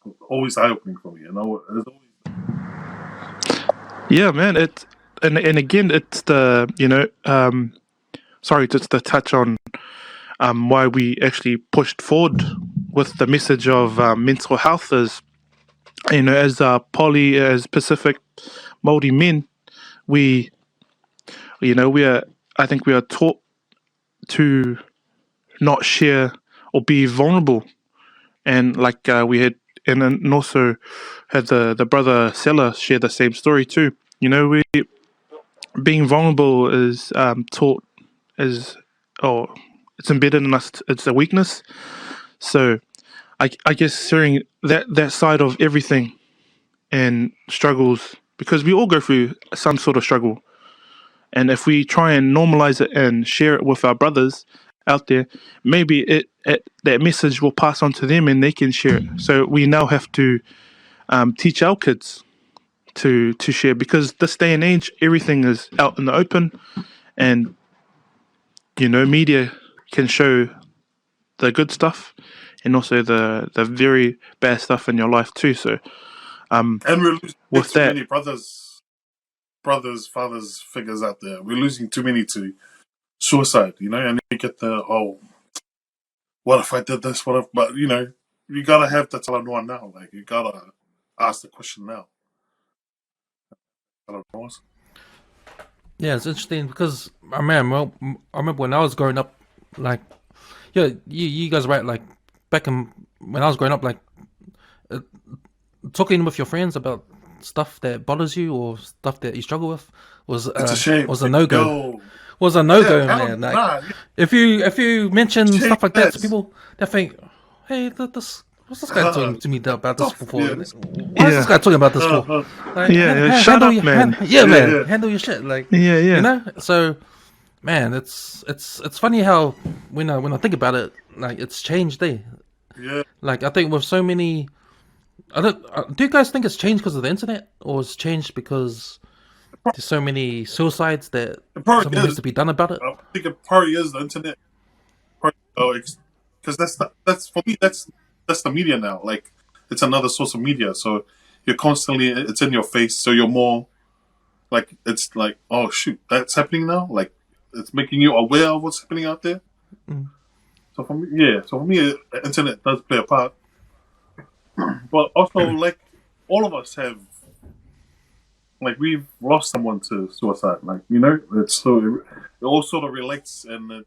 was always eye opening for me, There's always... Yeah, man. And again, it's the sorry, just to touch on why we actually pushed forward with the message of mental health is, as poly, as Pacific Māori men, I think we are taught to not share or be vulnerable, and like we had, and also had the brother Sella share the same story too. Being vulnerable is taught as, it's embedded in us. It's a weakness. So I guess hearing that side of everything and struggles, because we all go through some sort of struggle, and if we try and normalize it and share it with our brothers out there, maybe that message will pass on to them and they can share it. So we now have to teach our kids to share, because this day and age, everything is out in the open, and media can show the good stuff and also the very bad stuff in your life too. So and we're losing with too that, many brothers, fathers, figures out there. We're losing too many to suicide, and you get the, what if I did this? But you gotta have the talanoa now. Like, you gotta ask the question now. Yeah, it's interesting because I remember when I was growing up, like, yeah, you guys are right. Like, back when I was growing up, like, talking with your friends about stuff that bothers you or stuff that you struggle with was it's a shame. Was a no-go. Was a no-go, man. Like, if you mention stuff like that to people, they think, hey, what's this guy talking to me about this before? Yeah. Why is this guy talking about this for? Like, shut up, man. Man, handle your shit. Like, yeah. You know. So, man, it's funny how when I think about it, like it's changed. Yeah. Like I think with so many, do you guys think it's changed because of the internet, or it's changed because there's so many suicides that something needs to be done about it? I think it probably is the internet. Because that's for me. That's the media now. Like it's another source of media. So you're constantly, it's in your face. So you're more like, it's like, oh shoot, that's happening now. Like it's making you aware of what's happening out there. So for me, the internet does play a part. But also, like all of us have, like we've lost someone to suicide. Like it's it all sort of relates and.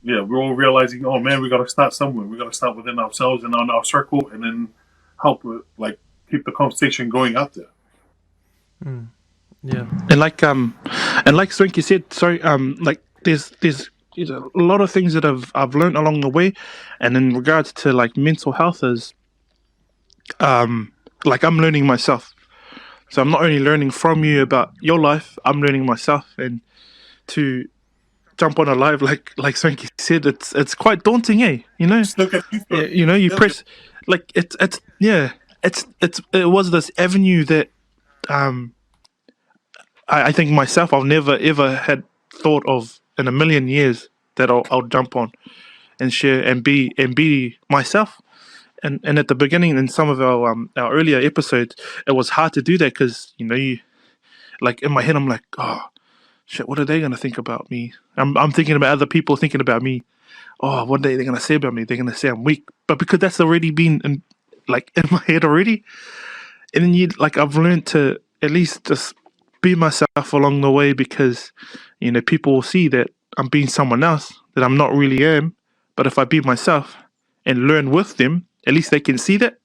We're all realizing, oh man, we got to start somewhere. We got to start within ourselves and on our circle, and then help keep the conversation going out there. Yeah, and like Swanky said, like there's a lot of things that I've learned along the way, and in regards to like mental health is, like I'm learning myself. So I'm not only learning from you about your life, I'm learning myself, and to jump on a live like Swanky said, it's quite daunting, eh? Just look at you. You press like it was this avenue that I think myself I've never ever had thought of in a million years that I'll jump on and share and be myself. And at the beginning in some of our earlier episodes, it was hard to do that because you like in my head I'm like, oh shit, what are they going to think about me? I'm thinking about other people thinking about me. Oh, what are they going to say about me? They're going to say I'm weak. But because that's already been in my head already, and then I've learned to at least just be myself along the way because, people will see that I'm being someone else that I'm not really am. But if I be myself and learn with them, at least they can see that.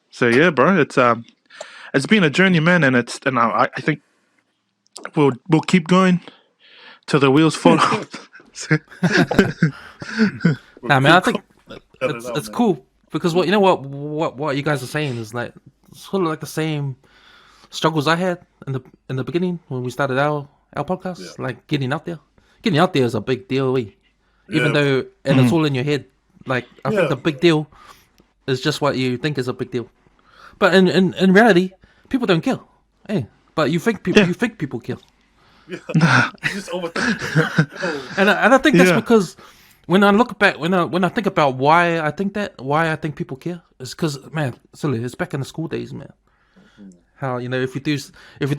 So yeah, bro, it's been a journey, man, and I think we'll keep going till the wheels fall off. Nah, man, I think it's cool because what you guys are saying is like sort of like the same struggles I had in the beginning when we started our podcast. Yeah. Like getting out there is a big deal, even though it's all in your head. Like I think the big deal is just what you think is a big deal, but in reality, people don't kill. Hey, but you think people kill. Yeah, you just overthink. And I think that's because when I look back, when I think about why I think people care, is because, man, silly, it's back in the school days, man. How if you do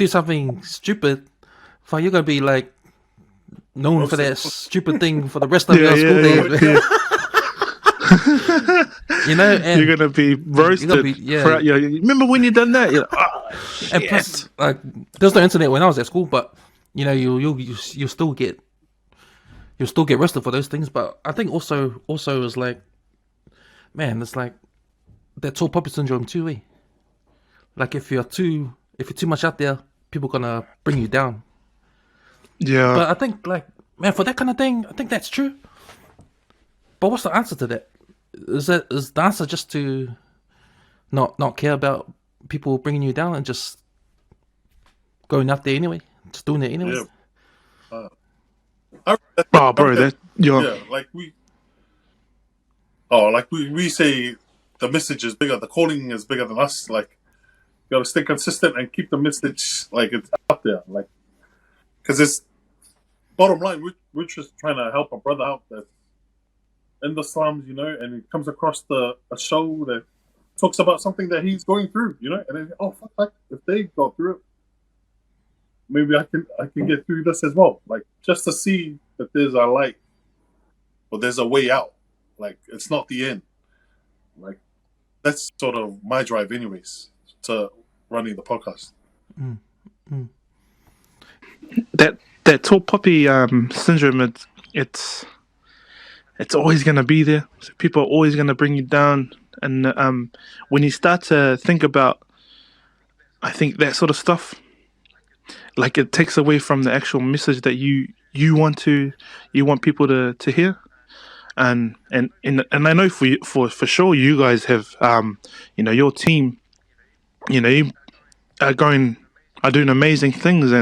something stupid, you're gonna be like known for that stupid thing for the rest of your school days. Man. And you're gonna be roasted. Throughout your, remember when you done that? You're like, oh, shit. And plus, there's no internet when I was at school, but you'll still get roasted for those things. But I think also is like, man, it's like that tall poppy syndrome too, eh? Like if you're too much out there, people gonna bring you down. Yeah. But I think, like, man, for that kind of thing, I think that's true. But what's the answer to that? Is the answer just to not care about people bringing you down and just going out there anyway, just doing it anyway? Yeah. Bro, that we say the message is bigger, the calling is bigger than us. Like, you gotta stay consistent and keep the message like it's out there, like, because it's bottom line. We're just trying to help a brother out that's in the slums, and he comes across a show that talks about something that he's going through, and then, oh fuck, like, if they go through it, maybe I can get through this as well. Like, just to see that there's a light or there's a way out. Like, it's not the end. Like, that's sort of my drive, anyways, to running the podcast. That tall poppy syndrome, it's always going to be there. So people are always going to bring you down. And when you start to think about, I think, that sort of stuff, like, it takes away from the actual message that you want people to hear. and I know for sure you guys have your team, you are doing amazing things,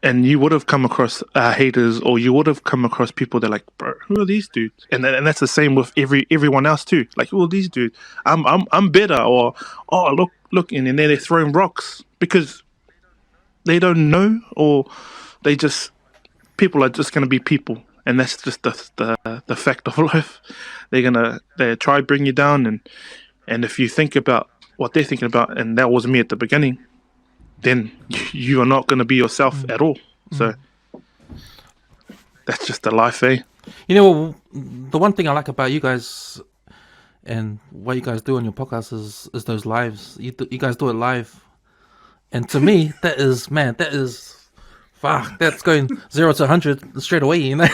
and you would have come across haters, or you would have come across people that are like, bro, who are these dudes? And that's the same with everyone else too. Like, who are these dudes? I'm better, or look, and then they're throwing rocks because they don't know, or people are just gonna be people, and that's just the fact of life. They try to bring you down, and if you think about what they're thinking about, and that was me at the beginning, then you are not going to be yourself at all. So that's just the life, eh? You know, the one thing I like about you guys and what you guys do on your podcast is those lives. You guys do it live, and to me, that's going 0 to 100 straight away. You know.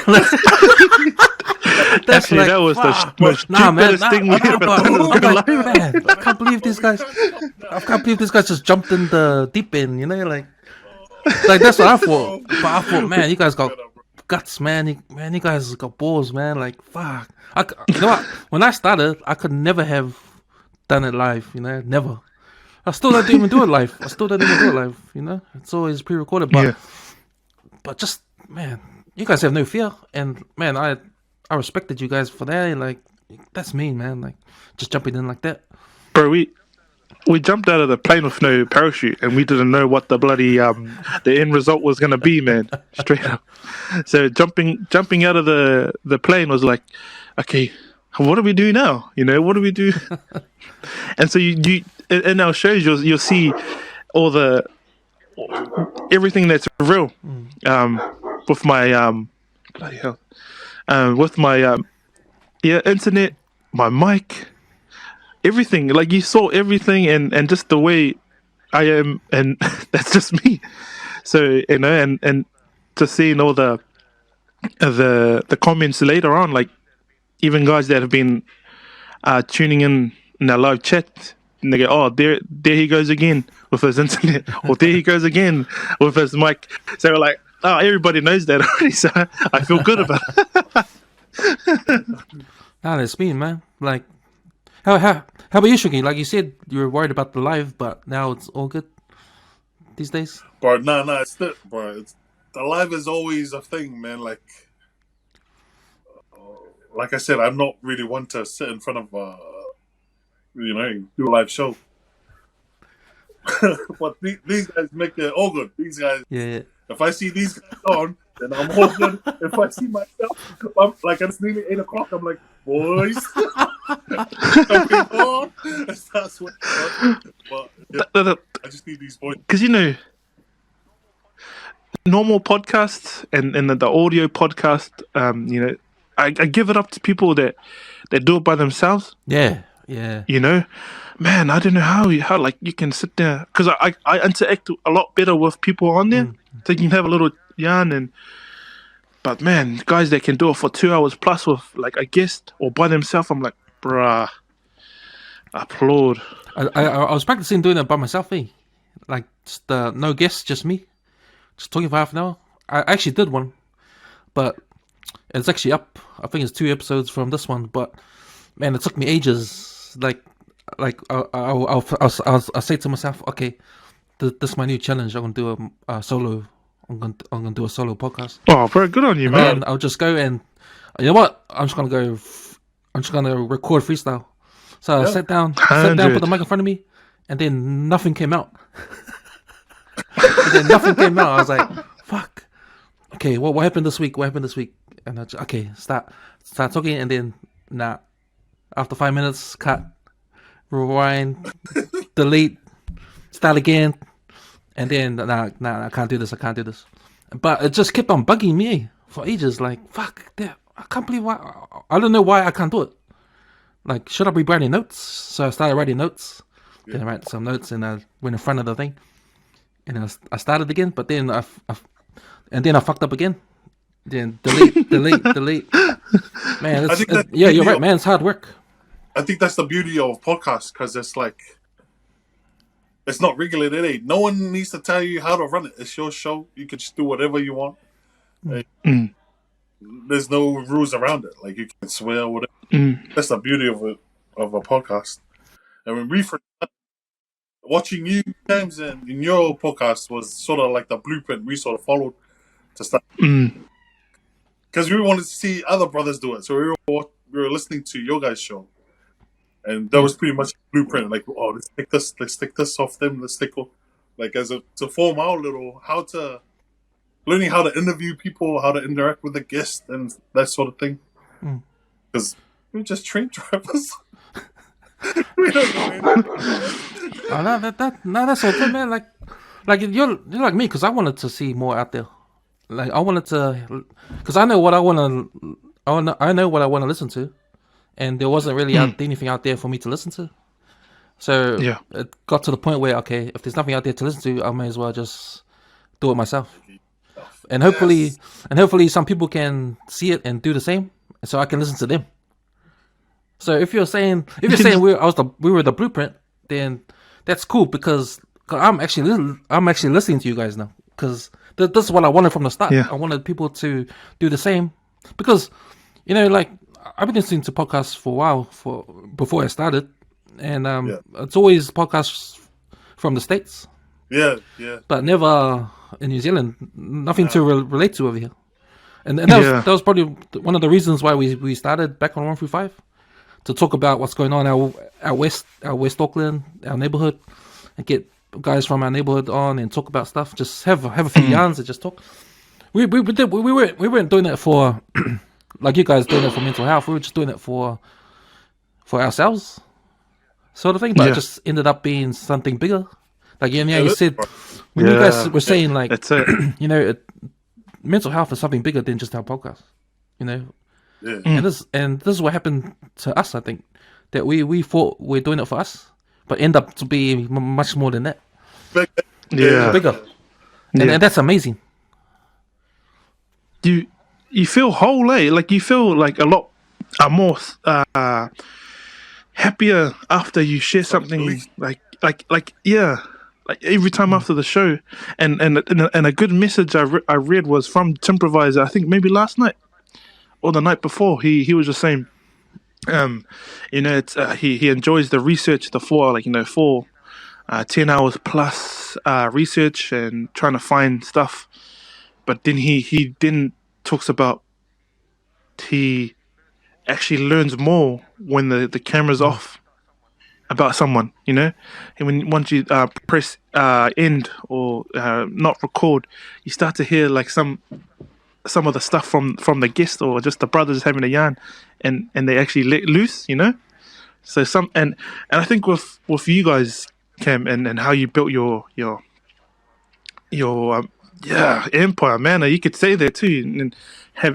Actually, like, that was the most stupidest thing we ever done. Man, I can't believe these guys. I can't believe these guys just jumped in the deep end. You know, like that's what I thought. But I thought, man, you guys got guts, man. You guys got balls, man. Like, fuck. You know what? When I started, I could never have done it live. You know, never. I still don't even do it live. You know, it's always pre-recorded. But just, man, you guys have no fear, and man, I respected you guys for that. Like, that's mean, man. Like, just jumping in like that. Bro, we jumped out of the plane with no parachute, and we didn't know what the bloody the end result was gonna be, man. Straight up. So jumping out of the plane was like, okay, what do we do now? You know, what do we do? And so you in our shows you'll see all everything that's real. With my bloody hell. With my internet, my mic, everything. Like, you saw everything, and just the way I am, and that's just me. So, you know, and just seeing all the comments later on, like even guys that have been tuning in our live chat, and they go, oh, there he goes again with his internet, or there he goes again with his mic. So we're like, oh, everybody knows that already, so I feel good about it. Nah, that's mean, man. Like, how about you, Shuki? Like you said, you were worried about the live, but now it's all good these days. Bro, it's the live is always a thing, man. Like I said, I'm not really one to sit in front of do a live show. But these guys make it all good. These guys, yeah. If I see these guys on, then I'm all good. If I see myself, it's nearly 8 o'clock. I'm like, boys, that's what. But yeah, I just need these boys. Because normal podcasts and the audio podcast, I give it up to people that do it by themselves. Yeah. You know, man, I don't know how like you can sit there, because I interact a lot better with people on there. So you can have a little yarn, but man, guys that can do it for 2 hours plus with like a guest or by themselves, I'm like, bruh, applaud. I was practicing doing it by myself, like just no guests, just me, just talking for half an hour. I actually did one, but it's actually up. I think it's 2 episodes from this one, but man, it took me ages. Like I'll say to myself, okay, this is my new challenge. I'm gonna do a solo. I'm gonna do a solo podcast. Oh, very good on you, man. And I'll just go, and you know what? I'm just gonna record freestyle. So I sat down, put the mic in front of me, and then nothing came out. I was like, fuck. Okay, what happened this week? And I just, start talking, and then after 5 minutes, cut, rewind, delete, start again, and then I can't do this. But it just kept on bugging me for ages. Like, fuck, I can't believe why. I don't know why I can't do it. Like, should I be writing notes? So I started writing notes. Then I write some notes, and I went in front of the thing, and I started again. But then I fucked up again. Then delete. Man, you're right, man. It's hard work. I think that's the beauty of podcasts, because it's like, it's not regulated. No one needs to tell you how to run it. It's your show. You can just do whatever you want. there's no rules around it. Like you can swear or whatever. That's the beauty of a podcast. And when we watching you, James, and in your podcast was sort of like the blueprint we sort of followed to start. Because we wanted to see other brothers do it, so we were listening to your guys' show, and that was pretty much a blueprint. Like, oh, let's take this off them, like to form our little learning how to interview people, how to interact with the guest, and that sort of thing. Because we're just train drivers. We don't know anything. That's okay, man. Like you're like me, because I wanted to see more out there. Like I wanted to, because I know what I want to. I know what I want to listen to, and there wasn't really anything out there for me to listen to. So it got to the point where, okay, if there's nothing out there to listen to, I may as well just do it myself. And hopefully some people can see it and do the same, so I can listen to them. So if you're saying we were the blueprint, then that's cool, because I'm actually listening to you guys now, because this is what I wanted from the start. I wanted people to do the same, because like I've been listening to podcasts for a while before I started, and it's always podcasts from the States. Yeah. But never in New Zealand. Nothing to relate to over here. And that was probably one of the reasons why we started back on 135, to talk about what's going on our West Auckland, our neighborhood, and get guys from our neighborhood on and talk about stuff. Just have a few yarns and just talk. We weren't doing it for like you guys doing it for mental health. We were just doing it for ourselves, sort of thing. But it just ended up being something bigger. Like you said, when you guys were saying, like, that's it. Mental health is something bigger than just our podcast. And this is what happened to us. I think that we thought we're doing it for us, but end up to be much more than that. Bigger. And that's amazing. You feel whole, eh? Like you feel like a lot more happier after you share something like every time after the show, and a good message I read was from Timproviser, I think maybe last night or the night before. He was just saying, it's he enjoys the research, the 10 hours plus research and trying to find stuff, but then he then talks about he actually learns more when the camera's off about someone, and once you press end or not record, you start to hear like some of the stuff from the guest or just the brothers having a yarn, and they actually let loose, So and I think with you guys, Cam, and how you built your empire, man, you could say that too, and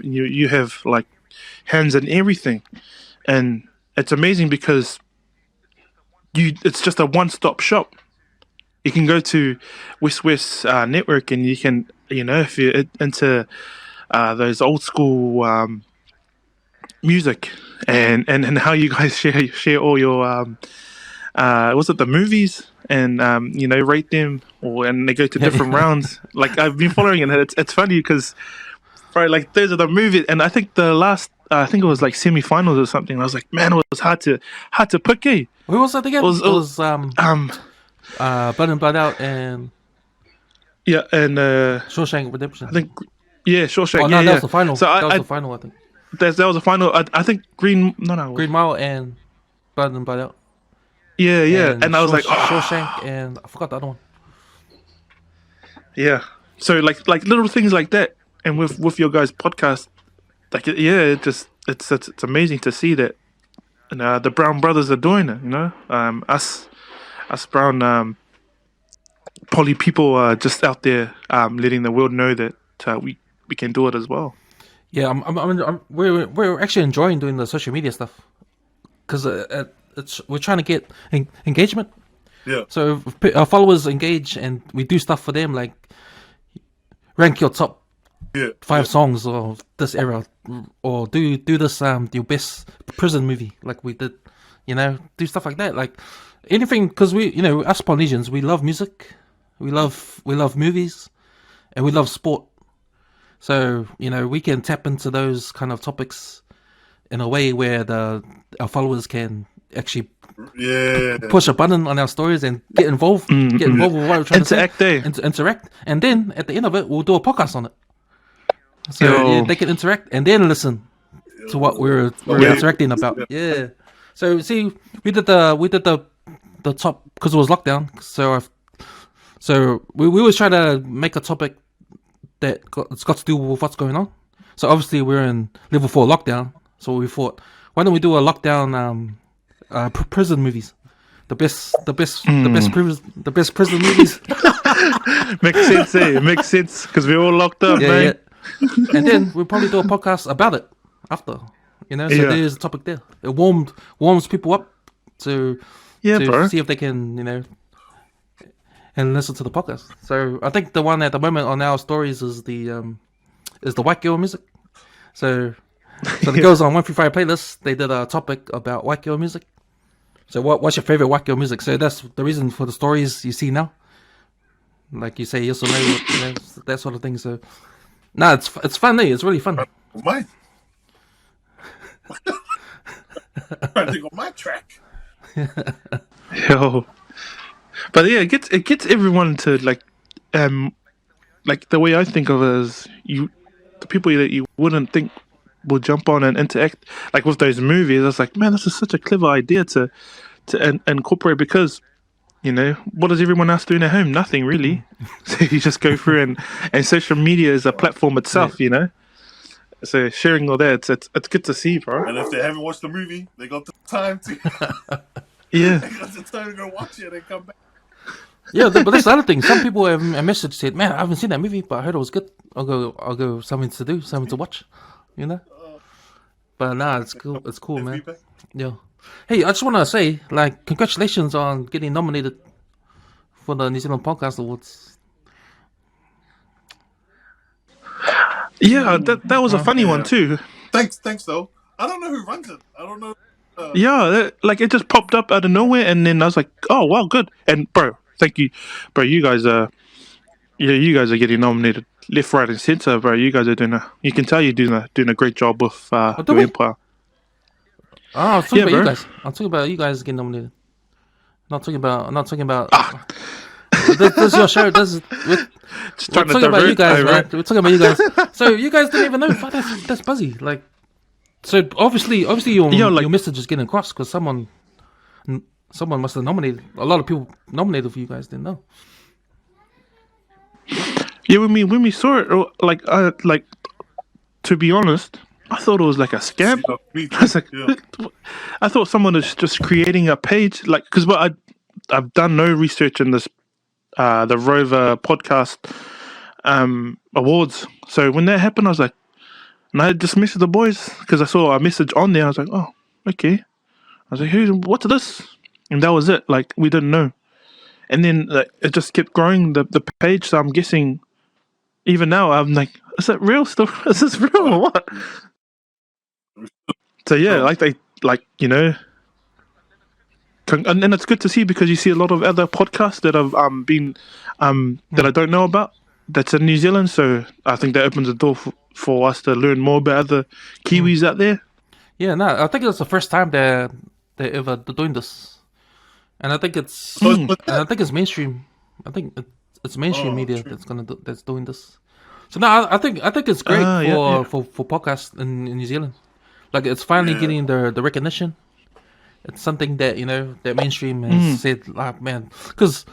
you have like hands in everything, and it's amazing because it's just a one-stop shop. You can go to WesWes Network, and you can, if you're into those old school music, and how you guys share all your was it the movies, and rate them, and they go to different rounds. Like I've been following it. It's funny because, right, like those are the movies, and I think the last. I think it was like semi-finals or something. I was like, man, it was hard to pick. Who was that again? It was Blood and Blood Out and and Shawshank Redemption. I think Shawshank. Oh no, that was the final. So that was the final, I think. That was the final. I think Green Mile and Blood and Blood Out. Yeah. And I was like, Shawshank, and I forgot the other one. Yeah. So like little things like that, and with your guys' podcast. Like it's amazing to see that, and the Brown brothers are doing it. Us Brown poly people are just out there letting the world know that we can do it as well. Yeah, we're actually enjoying doing the social media stuff because we're trying to get engagement. Yeah. So if our followers engage and we do stuff for them, like rank your top 5 songs of this era, or do this your best prison movie, like we did, do stuff like that, like anything, because we, us Polynesians, we love music, we love movies, and we love sport. So we can tap into those kind of topics in a way where our followers can actually push a button on our stories and get involved with what we're trying to say, interact, and then at the end of it, we'll do a podcast on it. So they can interact and then listen to what we're interacting about. Yeah. So see, we did the top because it was lockdown. So we always try to make a topic it's got to do with what's going on. So obviously we're in level 4 lockdown. So we thought, why don't we do a lockdown prison movies? The best prison movies. Makes sense, eh? Makes sense because we're all locked up, man. Yeah. And then we'll probably do a podcast about it after. So there's a topic there. It warms people up to see if they can, and listen to the podcast. So I think the one at the moment on our stories is the white girl music. So the girls on 135 playlist, they did a topic about white girl music. So what's your favorite white girl music? So that's the reason for the stories you see now. Like you say yes or no, that sort of thing. So it's fun, eh? It's really fun. Mine. I think on my track. Yo. But yeah, it gets everyone to like the way I think of it is the people that you wouldn't think will jump on and interact like with those movies. It's like, man, this is such a clever idea to incorporate because what does everyone else do at home? Nothing really. So you just go through and social media is a platform itself, So sharing all that, it's good to see, bro. And if they haven't watched the movie, they got the time to. Yeah. They got the time to go watch it and come back. Yeah, but that's the other thing. Some people have messaged said, "Man, I haven't seen that movie, but I heard it was good. I'll go something to do, something to watch." But it's cool. It's cool, man. Yeah. Hey, I just want to say, like, congratulations on getting nominated for the New Zealand Podcast Awards. Yeah, that was a funny one too. Thanks though. I don't know who runs it. I don't know. It just popped up out of nowhere, and then I was like, "Oh, wow, good!" And bro, thank you, bro. You guys are getting nominated left, right, and center, bro. You guys are you can tell you're doing a great job with the Empire. Oh, I'm talking about you guys. I'm talking about you guys getting nominated. I'm not talking about. This is your show. We're talking about you guys, man. We're talking about you guys. So you guys didn't even know. That's buzzy. Like, so obviously your message is getting across because someone must have nominated. A lot of people nominated for you guys didn't know. Yeah, when we saw it, to be honest, I thought it was like a scam. I was like, I thought someone was just creating a page, like, because I've done no research in this, the Rover podcast awards. So when that happened, I was like, and I just messaged the boys because I saw a message on there. I was like, oh, okay. I was like, what's this? And that was it. Like, we didn't know. And then it just kept growing the page. So I'm guessing, even now, I'm like, is that real still? Is this real or what? So yeah, and then it's good to see because you see a lot of other podcasts that have been that I don't know about that's in New Zealand. So I think that opens the door for us to learn more about other Kiwis out there. Yeah, no, I think it's the first time they're ever doing this, and I think it's mainstream. I think it's mainstream media that's doing this. So no, I think it's great for podcasts in New Zealand. Like, it's finally getting the recognition. It's something that that mainstream has said, like, man, because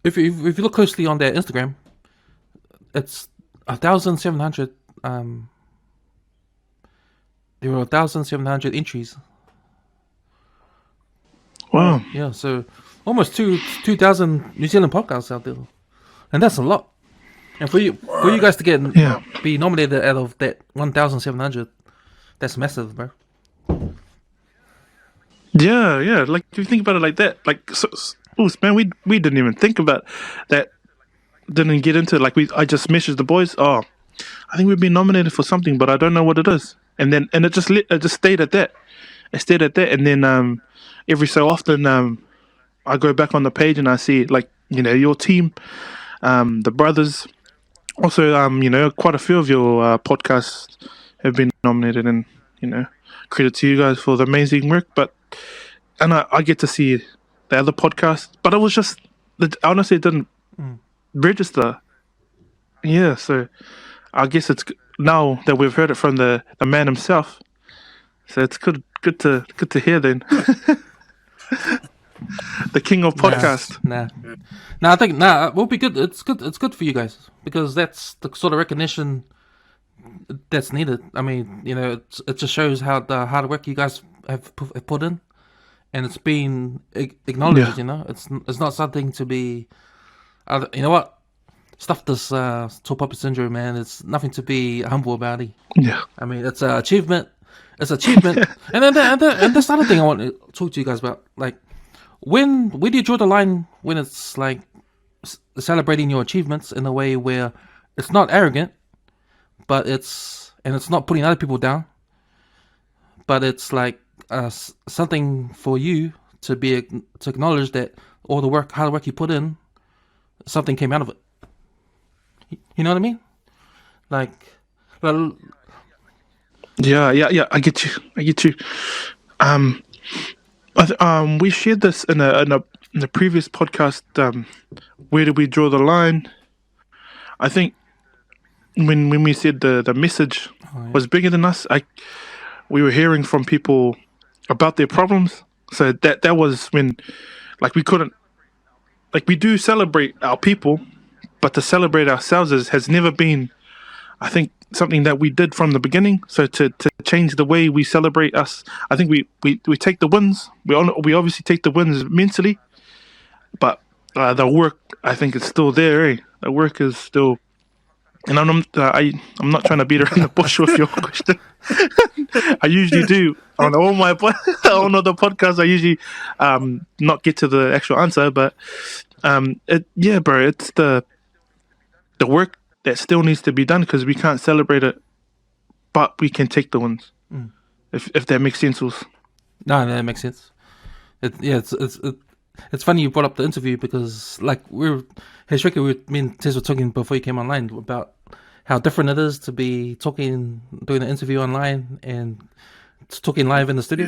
if you look closely on their Instagram, it's 1,700. There were 1,700 entries. Wow. Yeah, so almost 2,000 New Zealand podcasts out there, and that's a lot. And for you guys to be nominated out of that 1,700, that's massive, bro. Yeah. Like, if you think about it like that, like, man, we didn't even think about that. Didn't get into it. Like, I just messaged the boys. Oh, I think we've been nominated for something, but I don't know what it is. And it just stayed at that. It stayed at that, and then every so often I go back on the page and I see, like, your team, the brothers, Also, quite a few of your podcasts have been nominated, and credit to you guys for the amazing work. And I get to see the other podcast, but it was just honestly, it didn't register. Yeah, so I guess it's now that we've heard it from the man himself. So it's good to hear then. The king of podcast. I think it will be good. It's good for you guys because that's the sort of recognition that's needed. I mean, it just shows how the hard work you guys have put in, and it's been acknowledged. Yeah. It's not something to be. You know what? Stuff this tall puppy syndrome, man. It's nothing to be humble about it. Yeah. I mean, it's an achievement. It's an achievement. and that's the other thing I want to talk to you guys about. Like, where do you draw the line when it's like celebrating your achievements in a way where it's not arrogant, but it's not putting other people down, but it's like something for you to acknowledge that all the hard work you put in, something came out of it. You know what I mean? Like, well, yeah. I get you. We shared this in a previous podcast. Where do we draw the line? I think when we said the message was bigger than us, we were hearing from people about their problems. So that was when, like, we couldn't, like, we do celebrate our people, but to celebrate ourselves has never been, I think, something that we did from the beginning. So to change the way we celebrate us, I think we take the wins. We obviously take the wins mentally, but the work, I think, is still there. Eh? The work is still, and I'm not trying to beat around the bush with your question. I usually do on all my on other podcasts. I usually not get to the actual answer, but bro, it's the work that still needs to be done because we can't celebrate it, but we can take the wins. If that makes sense. No, that makes sense. It's funny you brought up the interview because, like, me and Tez were talking before you came online about how different it is to be doing an interview online and talking live in the studio.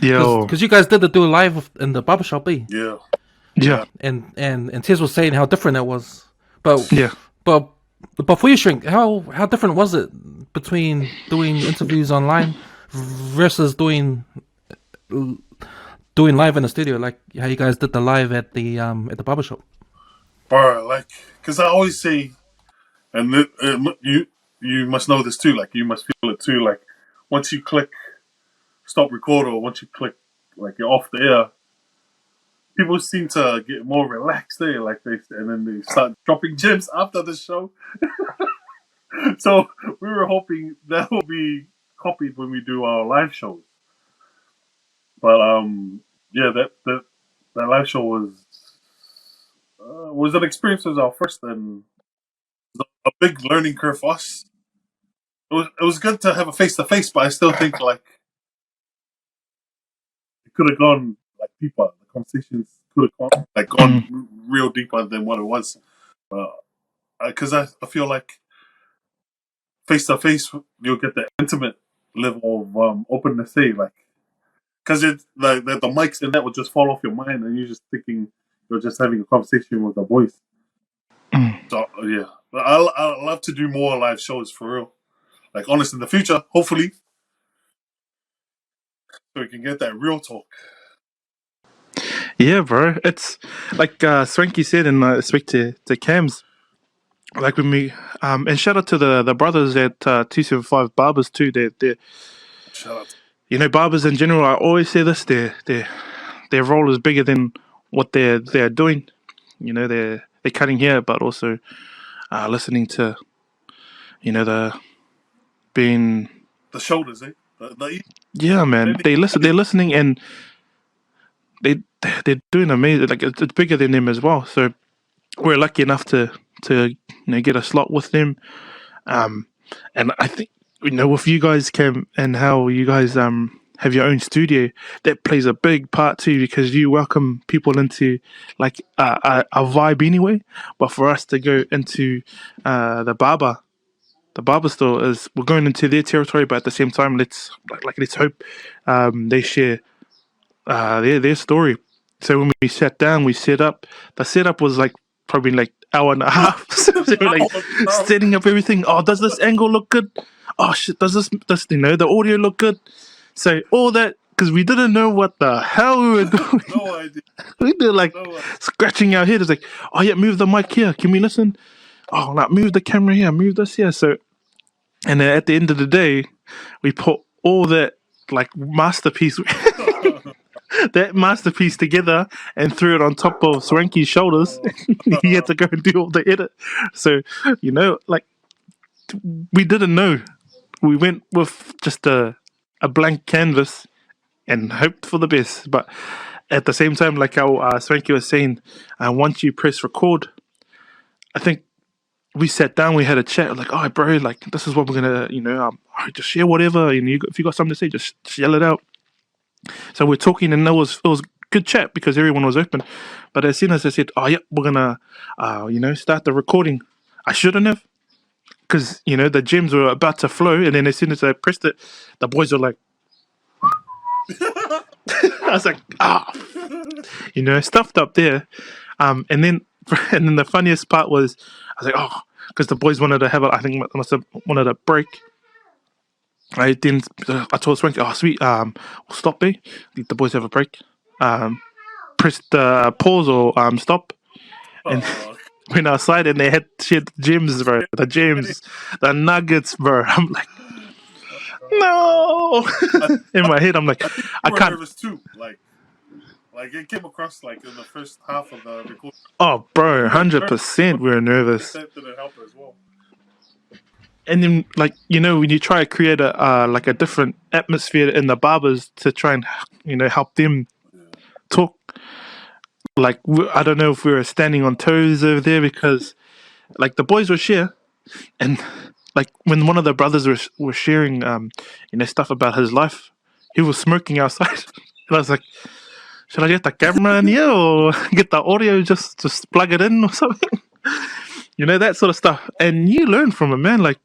Yeah. Because you guys did do live in the barbershop, eh? Yeah. And Tez was saying how different that was. But yeah. But for you, Shrink, how different was it between doing interviews online versus doing live in the studio, like how you guys did the live at the barbershop? Bro, like, because I always say, and you must know this too, like, you must feel it too, like, once you click stop record or once you click, like, you're off the air, people seem to get more relaxed there, and then they start dropping gems after the show. So we were hoping that will be copied when we do our live shows. But that live show was an experience. It was our first and a big learning curve for us. It was good to have a face to face, but I still think, like, it could have gone, like, deeper. The conversations could have gone real deeper than what it was. Because I feel like face to face, you'll get the intimate level of openness. Like, because it's like the mics and that will just fall off your mind, and you're just thinking you're just having a conversation with a voice. So yeah, I love to do more live shows for real. Like, honest, in the future, hopefully, so we can get that real talk. Yeah, bro. It's like Swanky said, and I speak to Cam's. Like, when we and shout out to the brothers at 275 Barbers too. They're shout out. Barbers in general. I always say this: their role is bigger than what they're doing. They're cutting hair, but also listening to the shoulders, eh? Yeah, man. They're listening, and they're doing amazing. Like, it's bigger than them as well. So we're lucky enough to get a slot with them, and I think with you guys, Cam, and how you guys have your own studio, that plays a big part too, because you welcome people into like a vibe anyway. But for us to go into the barber store, is we're going into their territory, but at the same time, let's hope they share their story. So when we sat down, we set up. The setup was like probably like hour and a half. So we were like setting up everything. Oh, does this angle look good? Oh shit, does the audio look good? So all that, because we didn't know what the hell we were doing. No idea. We were like scratching our head. It's like, oh yeah, move the mic here. Can we listen? Oh, like move the camera here. Move this here. So, and then at the end of the day, we put all that like masterpiece. That masterpiece together and threw it on top of Swanky's shoulders. He had to go and do all the edit. So, like, we didn't know. We went with just a blank canvas and hoped for the best. But at the same time, like how Swanky was saying, once you press record, I think we sat down, we had a chat, like, oh, bro, like, this is what we're going to, just share whatever. If you got something to say, just yell it out. So we're talking, and it was good chat because everyone was open. But as soon as I said, "Oh yeah, we're gonna, start the recording," I shouldn't have, because the gems were about to flow, and then as soon as I pressed it, the boys were like, I was like, stuffed up there, and then the funniest part was, I was like, because the boys wanted to have I think must have wanted a break. I told Swanky, sweet, we'll stop there. Let the boys have a break. Press the pause or stop. And went outside and they had shit gems, bro. The gems, the nuggets, bro. I'm like, no. In my head, I'm like, I can't. Nervous too. Like it came across like in the first half of the recording. Oh, bro, 100% we were nervous. That didn't help as well. And then, like, when you try to create a different atmosphere in the barbers to try and, help them talk, like, I don't know if we were standing on toes over there because, like, the boys were share, and, like, when one of the brothers were sharing, stuff about his life, he was smoking outside. And I was like, should I get the camera in here or get the audio, just plug it in or something? That sort of stuff. And you learn from it, man, like,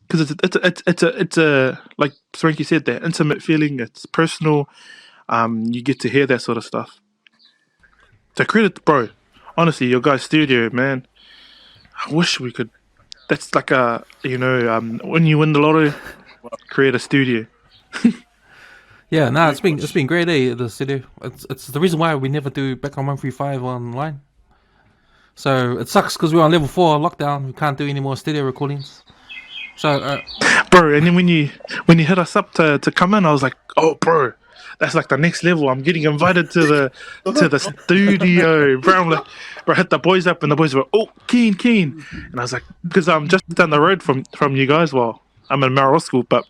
because it's a like Swanky said, that intimate feeling. It's personal. You get to hear that sort of stuff. So credit, bro. Honestly, your guys' studio, man. I wish we could. That's like when you win the lotto, create a studio. Yeah, no, it's been great, the studio. It's the reason why we never do Back on 135 online. So it sucks because we're on level 4 lockdown. We can't do any more studio recordings. So, bro, and then when you hit us up to come in, I was like, oh, bro, that's like the next level. I'm getting invited to the studio, bro. I'm like, bro, hit the boys up, and the boys were, oh, keen, and I was like, because I'm just down the road from you guys. Well, I'm in Mailata school, but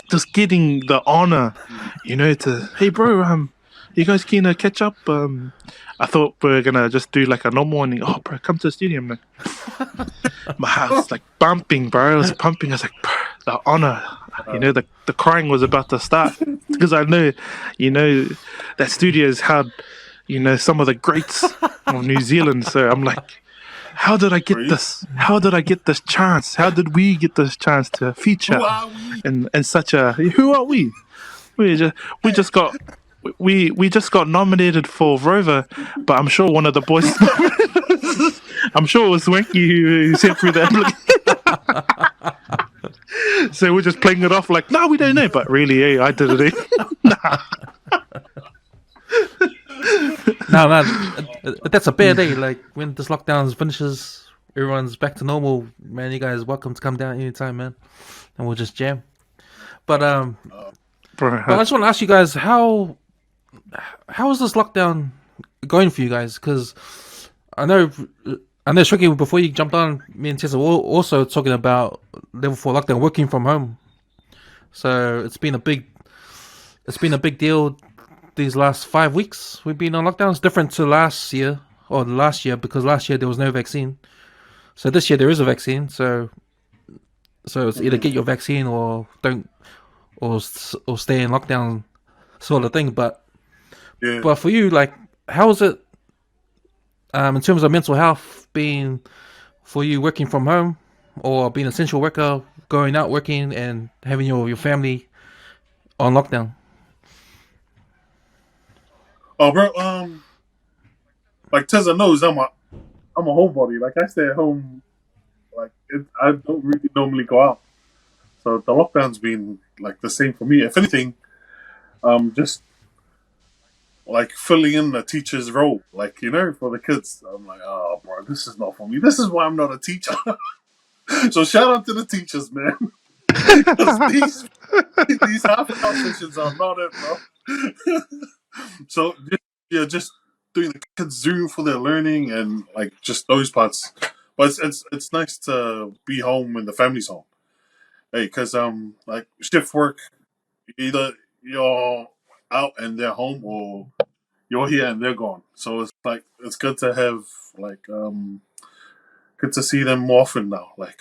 just getting the honor, to, hey, bro, you guys keen to catch up? I thought we were gonna just do like a normal one. Oh, bro, come to the studio. I'm like, my heart was like bumping, bro. It was pumping. I was like, bro, the honor. The crying was about to start because I know, that studio has had, some of the greats of New Zealand. So I'm like, how did I get this? How did I get this chance? How did we get this chance to feature in such a? Who are we? We just got nominated for Rover, but I'm sure one of the boys. I'm sure it was Swanky who sent through the application. So we're just playing it off like, no, we don't know, but really, hey, I did it. No, man, that's a bad day. Like when this lockdown finishes, everyone's back to normal. Man, you guys welcome to come down anytime, man, and we'll just jam. But but I just want to ask you guys, how is this lockdown going for you guys? Because I know, Swanky, before you jumped on, me and Tezza were also talking about level 4 lockdown, working from home. So it's been a big deal these last 5 weeks. We've been on lockdown. It's different to last year, because last year there was no vaccine. So this year there is a vaccine. So it's either get your vaccine or don't, or stay in lockdown sort of thing. But Yeah. but for you, like, how is it in terms of mental health being for you working from home or being an essential worker, going out working and having your family on lockdown? Oh, bro. Like Tezza knows, I'm a homebody. Like I stay at home. Like I don't really normally go out. So the lockdown's been like the same for me. If anything, just like filling in the teacher's role, like for the kids. I'm like, oh, bro, this is not for me. This is why I'm not a teacher. So shout out to the teachers, man. these half-hour sessions are not it, bro. So just doing the kids Zoom for their learning and like just those parts. But it's nice to be home when the family's home. Hey, because like shift work, either you're out and they're home, or you're here and they're gone. So it's like it's good to have like good to see them more often now. Like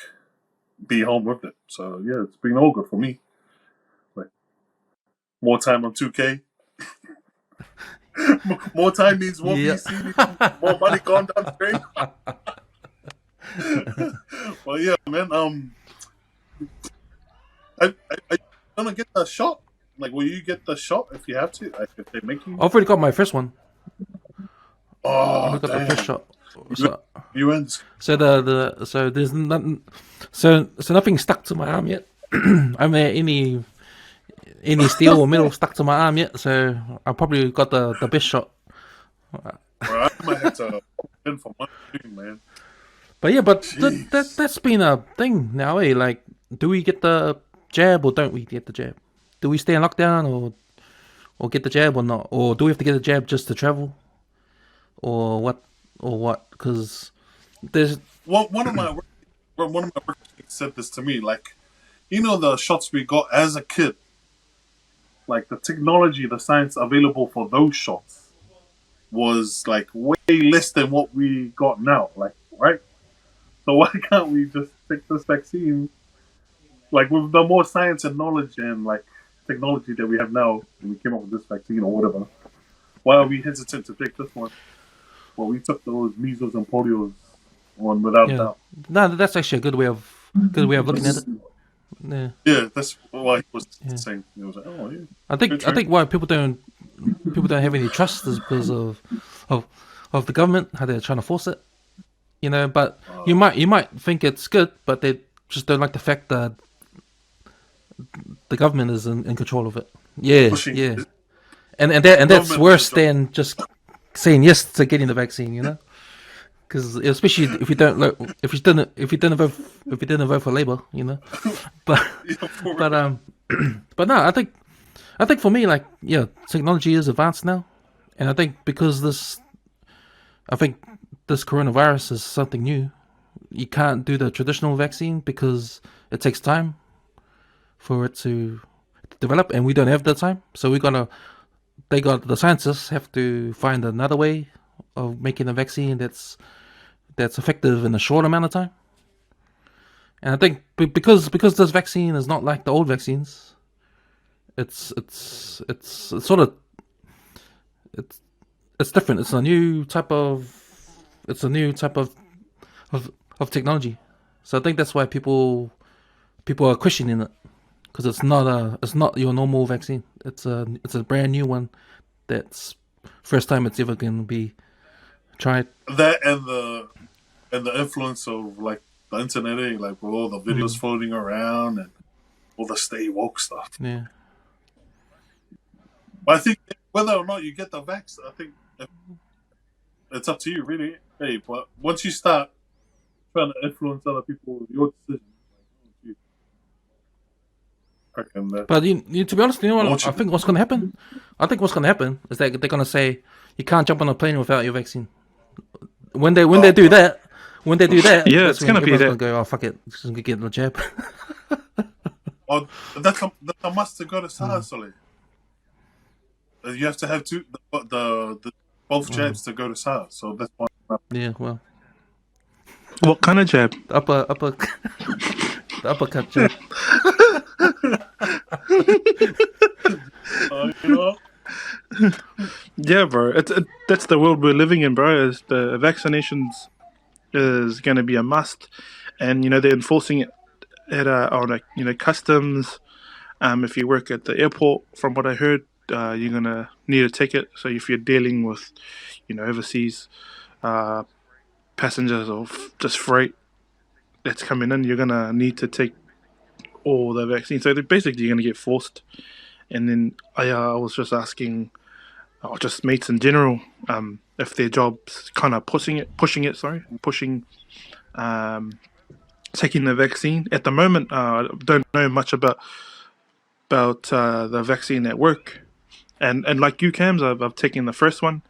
be home with them. So yeah, it's been all good for me. Like more time on 2K. More time means more VC, more money gone down the drain. Well, yeah, man. I gonna get the shot. Like, will you get the shot if you have to? Like, if they make you? I've already got my first one. Oh, I got the first shot. So, so there's nothing. So nothing stuck to my arm yet. I haven't any steel or metal stuck to my arm yet. So I probably got the best shot. Well, I might have to in for my thing, man. But yeah, that's been a thing now, eh? Like, do we get the jab or don't we get the jab? Do we stay in lockdown or get the jab or not? Or do we have to get the jab just to travel? Or what? Because there's one of my workmates said this to me. Like, the shots we got as a kid, like the technology, the science available for those shots was like way less than what we got now. Like, right? So why can't we just take this vaccine? Like with the more science and knowledge and like technology that we have now, and we came up with this vaccine or whatever. Why are we hesitant to take this one? Well, we took those measles and polios one without doubt. No, that's actually a good way of looking at it. Yeah, that's why he was saying. He was like, oh yeah. I think why people don't have any trust is because of the government, how they're trying to force it. But you might think it's good, but they just don't like the fact that the government is in control of it. Yeah, yeah. And that's worse than just saying yes to getting the vaccine, because especially if you didn't vote for Labour, but but no, I think for me, like, technology is advanced now, and I think because this coronavirus is something new. You can't do the traditional vaccine because it takes time for it to develop, and we don't have the time. So the scientists have to find another way of making a vaccine that's effective in a short amount of time. And I think because this vaccine is not like the old vaccines, it's sort of it's different. It's a new type of technology. So I think that's why people are questioning it, because it's not your normal vaccine. It's a brand new one that's first time it's ever going to be tried. That and the influence of like the internet, like with all the videos floating around and all the stay woke stuff. Yeah. But I think whether or not you get the vax, I think it's up to you, really. Hey, but once you start trying to influence other people with your decision, but to be honest, you know what? I think what's going to happen? I think what's going to happen is that they're going to say you can't jump on a plane without your vaccine. When they do that, yeah, it's going to be that. Gonna go, oh fuck it, just gonna get the jab. Oh, that's a must to go to SARS, Solly. You have to have the both jabs to go to SARS. So that's one. Yeah, well. What kind of jab? The uppercut jab. Yeah, bro. That's the world we're living in, bro. Is the vaccinations is going to be a must, and they're enforcing it at on customs. If you work at the airport, from what I heard, you're gonna need a ticket. So if you're dealing with, overseas passengers or just freight that's coming in, you're gonna need to take all the vaccines. So they're basically gonna get forced. And then I was just asking, just mates in general, if their jobs kind of pushing, taking the vaccine. At the moment, I don't know much about the vaccine at work, and like you, Cams, I've taken the first one,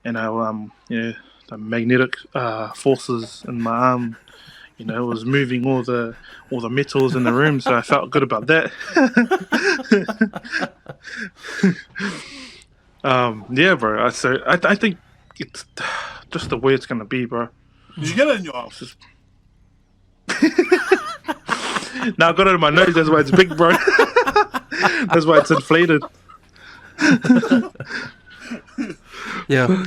and the magnetic forces in my arm, was moving all the metals in the room, so I felt good about that. Yeah, bro. So I think it's just the way it's gonna be, bro. Did you get it in your arm? Now I got it in my nose. That's why it's big, bro. That's why it's inflated. Yeah.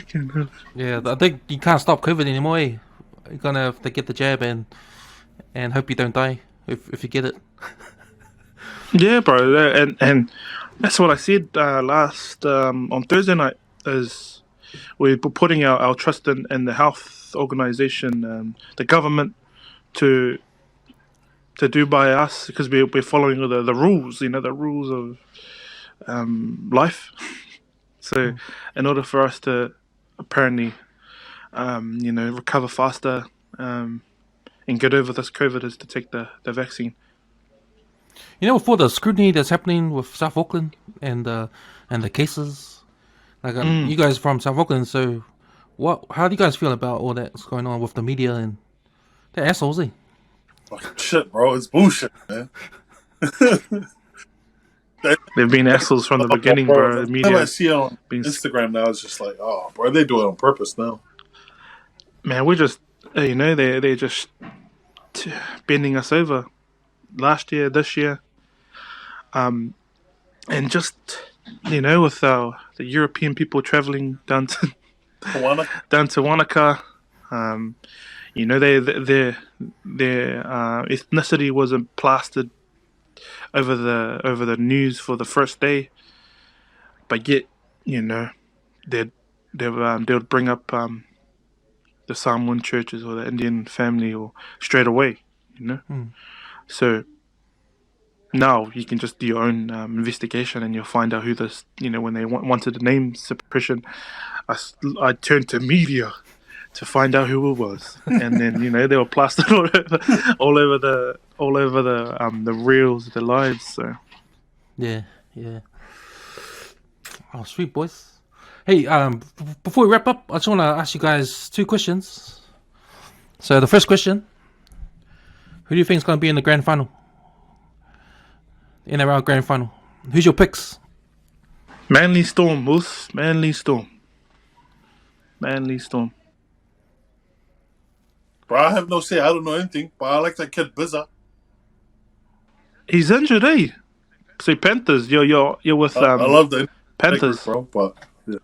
Yeah, I think you can't stop COVID anymore. Eh? You're gonna have to get the jab and hope you don't die if you get it. Yeah, bro. And that's what I said last on Thursday night. Is we're putting our trust in the health organization, the government, to do by us, because we're following the rules. The rules of life. So, in order for us to apparently, recover faster and get over this COVID, is to take the vaccine. For the scrutiny that's happening with South Auckland and the cases, like you guys from South Auckland, so how do you guys feel about all that's going on with the media and the assholes? Eh? Fucking shit, bro. It's bullshit, man. They've been assholes from the beginning, bro. The media. I see on Instagram now, it's just like, oh, bro, they do it on purpose now. Man, we're just, they're just bending us over. Last year, this year, and just with the European people traveling down to Wanaka, their ethnicity wasn't plastered over the news for the first day, but yet they would bring up the Samoan churches or the Indian family or straight away, So now you can just do your own investigation, and you'll find out who this. When they wanted the name suppression, I turned to media to find out who it was, and then they were plastered all over the reels of their lives. So yeah. Oh, sweet boys. Hey, before we wrap up, I just want to ask you guys 2 questions. So the first question: who do you think is going to be in the grand final? NRL grand final. Who's your picks? Manly Storm, Moose. Manly Storm. Bro, I have no say. I don't know anything, but I like that kid Bizza. He's injured, eh? Say Panthers. You're with I love the Panthers, bro. But yeah.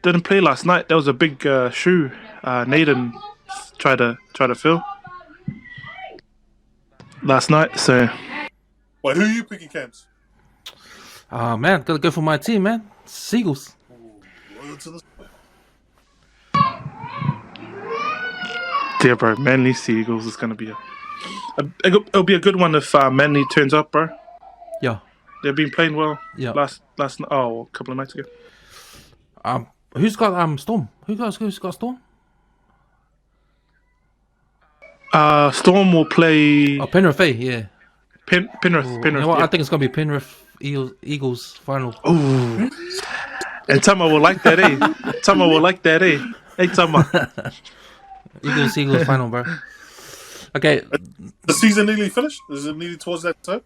Didn't play last night. That was a big shoe. Nathan tried to fill last night. So, wait, who are you picking, Cams? Man, gotta go for my team, man. Seagulls. Loyal to the... Yeah, bro. Manly Seagulls is gonna be it'll be a good one if Manly turns up, bro. Yeah. They've been playing well. Yeah. Last a couple of nights ago. Who's got Storm? Who's got Storm? Storm will play. Oh, Penrith, yeah. Penrith. You know what? Yeah. I think it's gonna be Penrith Eagles final. Ooh. And Tama will like that, eh? Hey, Tama. Eagles final, bro. Okay. The season nearly finished? Is it nearly towards that time?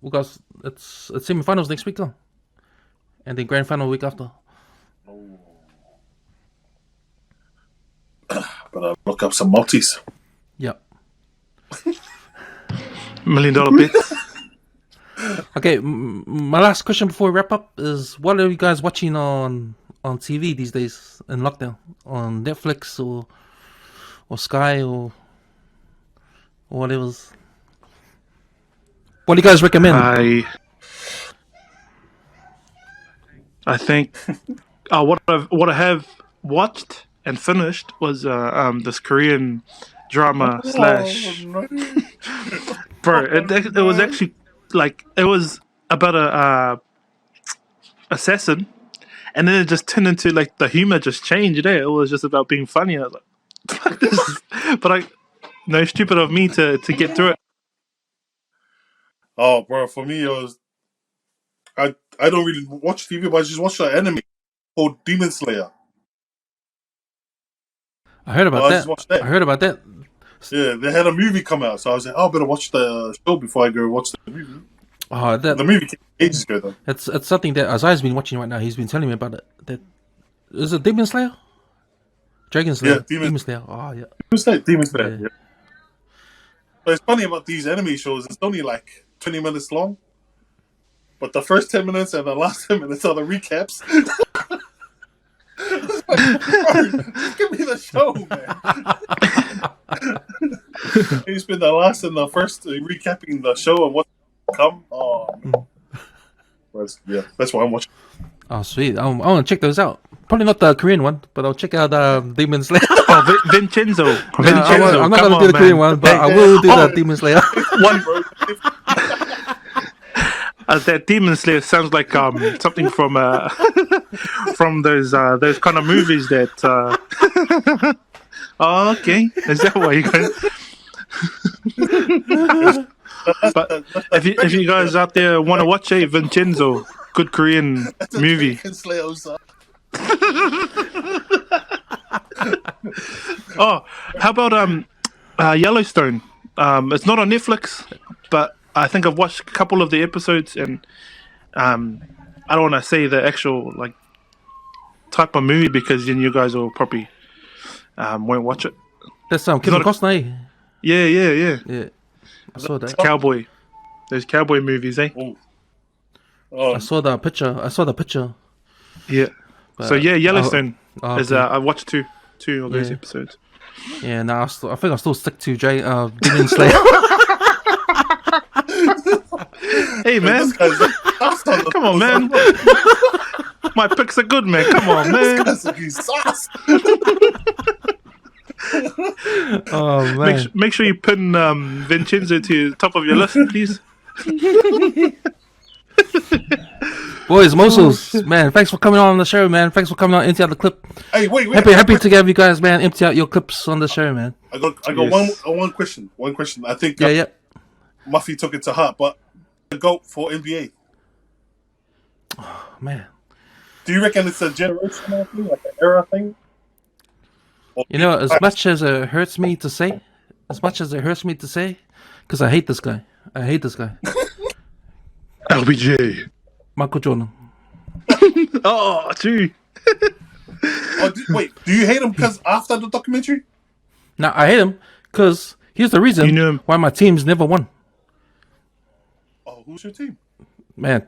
Because it's semi-finals next week, though. And then grand final week after. Oh. But I'll look up some multis. Yep. $1 million bets. Okay, my last question before we wrap up is: what are you guys watching on on TV these days in lockdown on Netflix or Sky or whatever. What do you guys recommend? I think what I have watched and finished was this Korean drama slash. Bro, it was actually like it was about a assassin, and then it just turned into like the humor just changed. It was just about being funny. I was like, fuck this. But stupid of me to get through it. Oh, bro, for me it was. I don't really watch TV, but I just watched an anime called Demon Slayer. I heard about that. I heard about that. Yeah, they had a movie come out, so I was like, I better watch the show before I go watch the movie. Oh, the movie came ages ago, though. It's something that Azai's been watching right now. He's been telling me about it. That is it. Demon Slayer, Dragon Slayer, yeah, Demon Slayer. Oh yeah, Demon Slayer. Yeah. But it's funny about these anime shows. It's only like 20 minutes long, but the first 10 minutes and the last 10 minutes are the recaps. Like, just give me the show, man. He's been the last and the first recapping the show and what's to come. Oh, that's why I'm watching. Oh, sweet. I want to check those out. Probably not the Korean one, but I'll check out Demon Slayer. Vincenzo. I'm not going to do the Korean one, but I will do the Demon Slayer. One, bro. That Demon Slayer sounds like something from those kind of movies that. Oh, okay, is that why you're going? But if you guys out there want to watch a Vincenzo, good Korean movie. Oh, how about Yellowstone? It's not on Netflix, but I think I've watched a couple of the episodes, and I don't want to say the actual like type of movie because then you guys will probably won't watch it. That's Kevin Costner. Yeah. I saw that. Cowboy. Those cowboy movies, eh? I saw the picture. Yeah. But, so yeah, Yellowstone is. I watched two of those episodes. Yeah, no, I think I'll still stick to Demon Slayer. Hey man, come on, man. My picks are good, man. Come on, man. Oh man! Make sure you pin Vincenzo to the top of your list, please. Boys, Mosels, man, thanks for coming on the show, man. Thanks for coming on, empty out the clip. Hey, wait. Happy to have you guys, man, empty out your clips on the show, man. I got one question. I think Muffy took it to heart, but the GOAT for NBA. Oh, man. Do you reckon it's a generational thing, like an era thing? You know, as much as it hurts me to say, because I hate this guy. LBJ. Michael Jordan. Oh, gee. Wait, do you hate him because after the documentary? No, I hate him because here's the reason why my teams never won. Oh, who's your team? Man,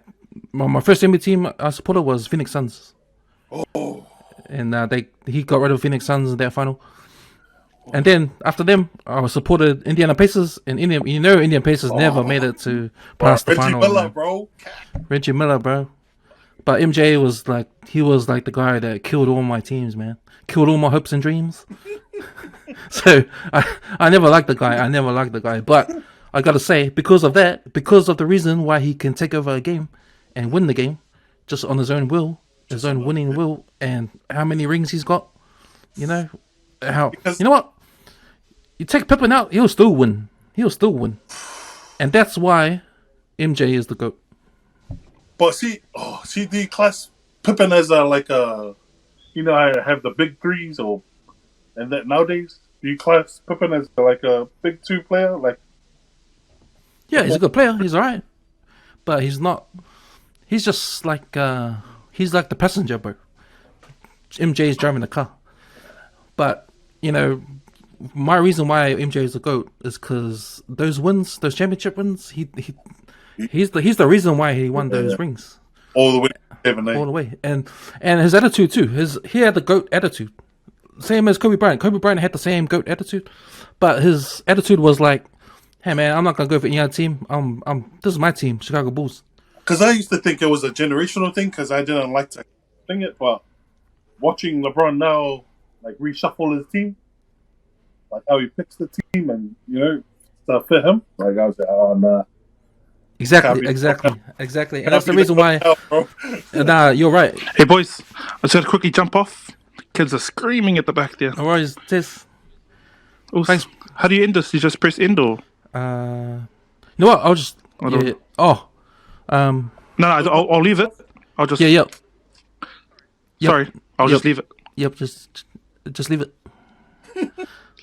my first NBA team I supported was Phoenix Suns. Oh. And he got rid of Phoenix Suns in their final. And then after them, I supported Indiana Pacers, and Indiana Pacers never made it to past the final. Reggie Miller, bro. But MJ was like the guy that killed all my teams, man. Killed all my hopes and dreams. So I never liked the guy. But I gotta say, because of the reason why he can take over a game and win the game, just on his own will, his own winning will, and how many rings he's got, you know what? You take Pippen out, he'll still win. And that's why MJ is the GOAT. But see, do you class Pippen as I have the big threes, and that nowadays, do you class Pippen as like a big two player? Like, yeah, he's a good player. He's alright, but he's not. He's just like he's like the passenger, bro. MJ is driving the car, but my reason why MJ is the GOAT is because those championship wins, he's the reason why he won those rings. all the way to 7, all the way, and his attitude too. He had the GOAT attitude, same as Kobe Bryant. Kobe Bryant had the same GOAT attitude, but his attitude was like, "Hey man, I'm not gonna go for any other team. This is my team, Chicago Bulls." Because I used to think it was a generational thing because I didn't like to sing it, but watching LeBron now like reshuffle his team, like how he picks the team and to fit him, like I was like, oh nah. Exactly, and that's the reason why. Nah, you're right. Hey boys, I just gotta quickly jump off. Kids are screaming at the back there. No worries, Tez. Oh, thanks. How do you end this? You just press end or? You know what? I'll just. Yeah. Oh. No, I'll leave it. I'll just. Yeah. Sorry, I'll just leave it. Yep, just leave it.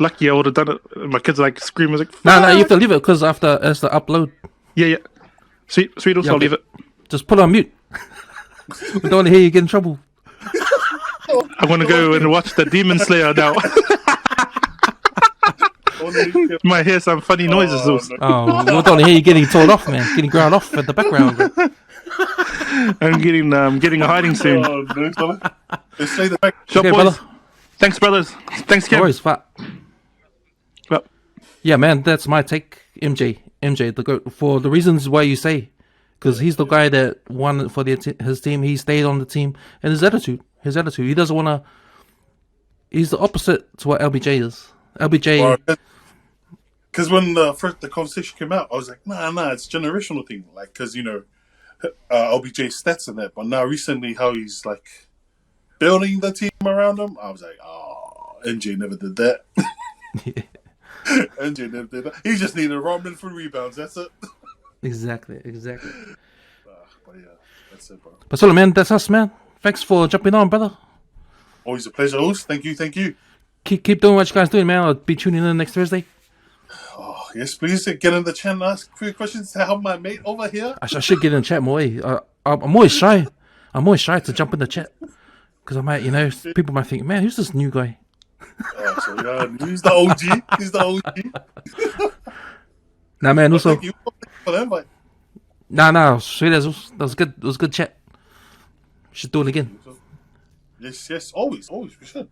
Lucky I would have done it. My kids are like screaming like. No, you have to leave it because after it's the upload. Yeah. Sweet, also, I'll leave it. Just put it on mute. We don't want to hear you get in trouble. I'm gonna go and watch the Demon Slayer now. Might hear some funny noises. We don't want to hear you getting told off, man. Getting ground off in the background. I'm getting a hiding soon. Shop boys. Brother. Thanks, brothers. Thanks, Cam. No worries, yeah, man, that's my take. MJ, the GOAT, for the reasons why you say, because he's the guy that won for his team. He stayed on the team, and his attitude. He doesn't want to. He's the opposite to what LBJ is. Because when the conversation came out, I was like, nah, it's a generational thing. Like, because LBJ stats and that, but now recently how he's like building the team around him, I was like, NJ never did that. NJ never did that. He just needed Rodman for rebounds. That's it. Exactly. But yeah, that's it, bro. But so, man, that's us, man. Thanks for jumping on, brother. Always a pleasure, host. Thank you. Keep doing what you guys doing, man. I'll be tuning in next Thursday. Oh, yes, please get in the chat and ask quick questions to help my mate over here. I should get in the chat more. I'm always shy. To jump in the chat because I might, people might think, man, who's this new guy? So he's the OG. Nah, man. Also, thank you for the invite. Nah. Sweet as that was good. It was good chat. Should do it again. Yes. Always, we should.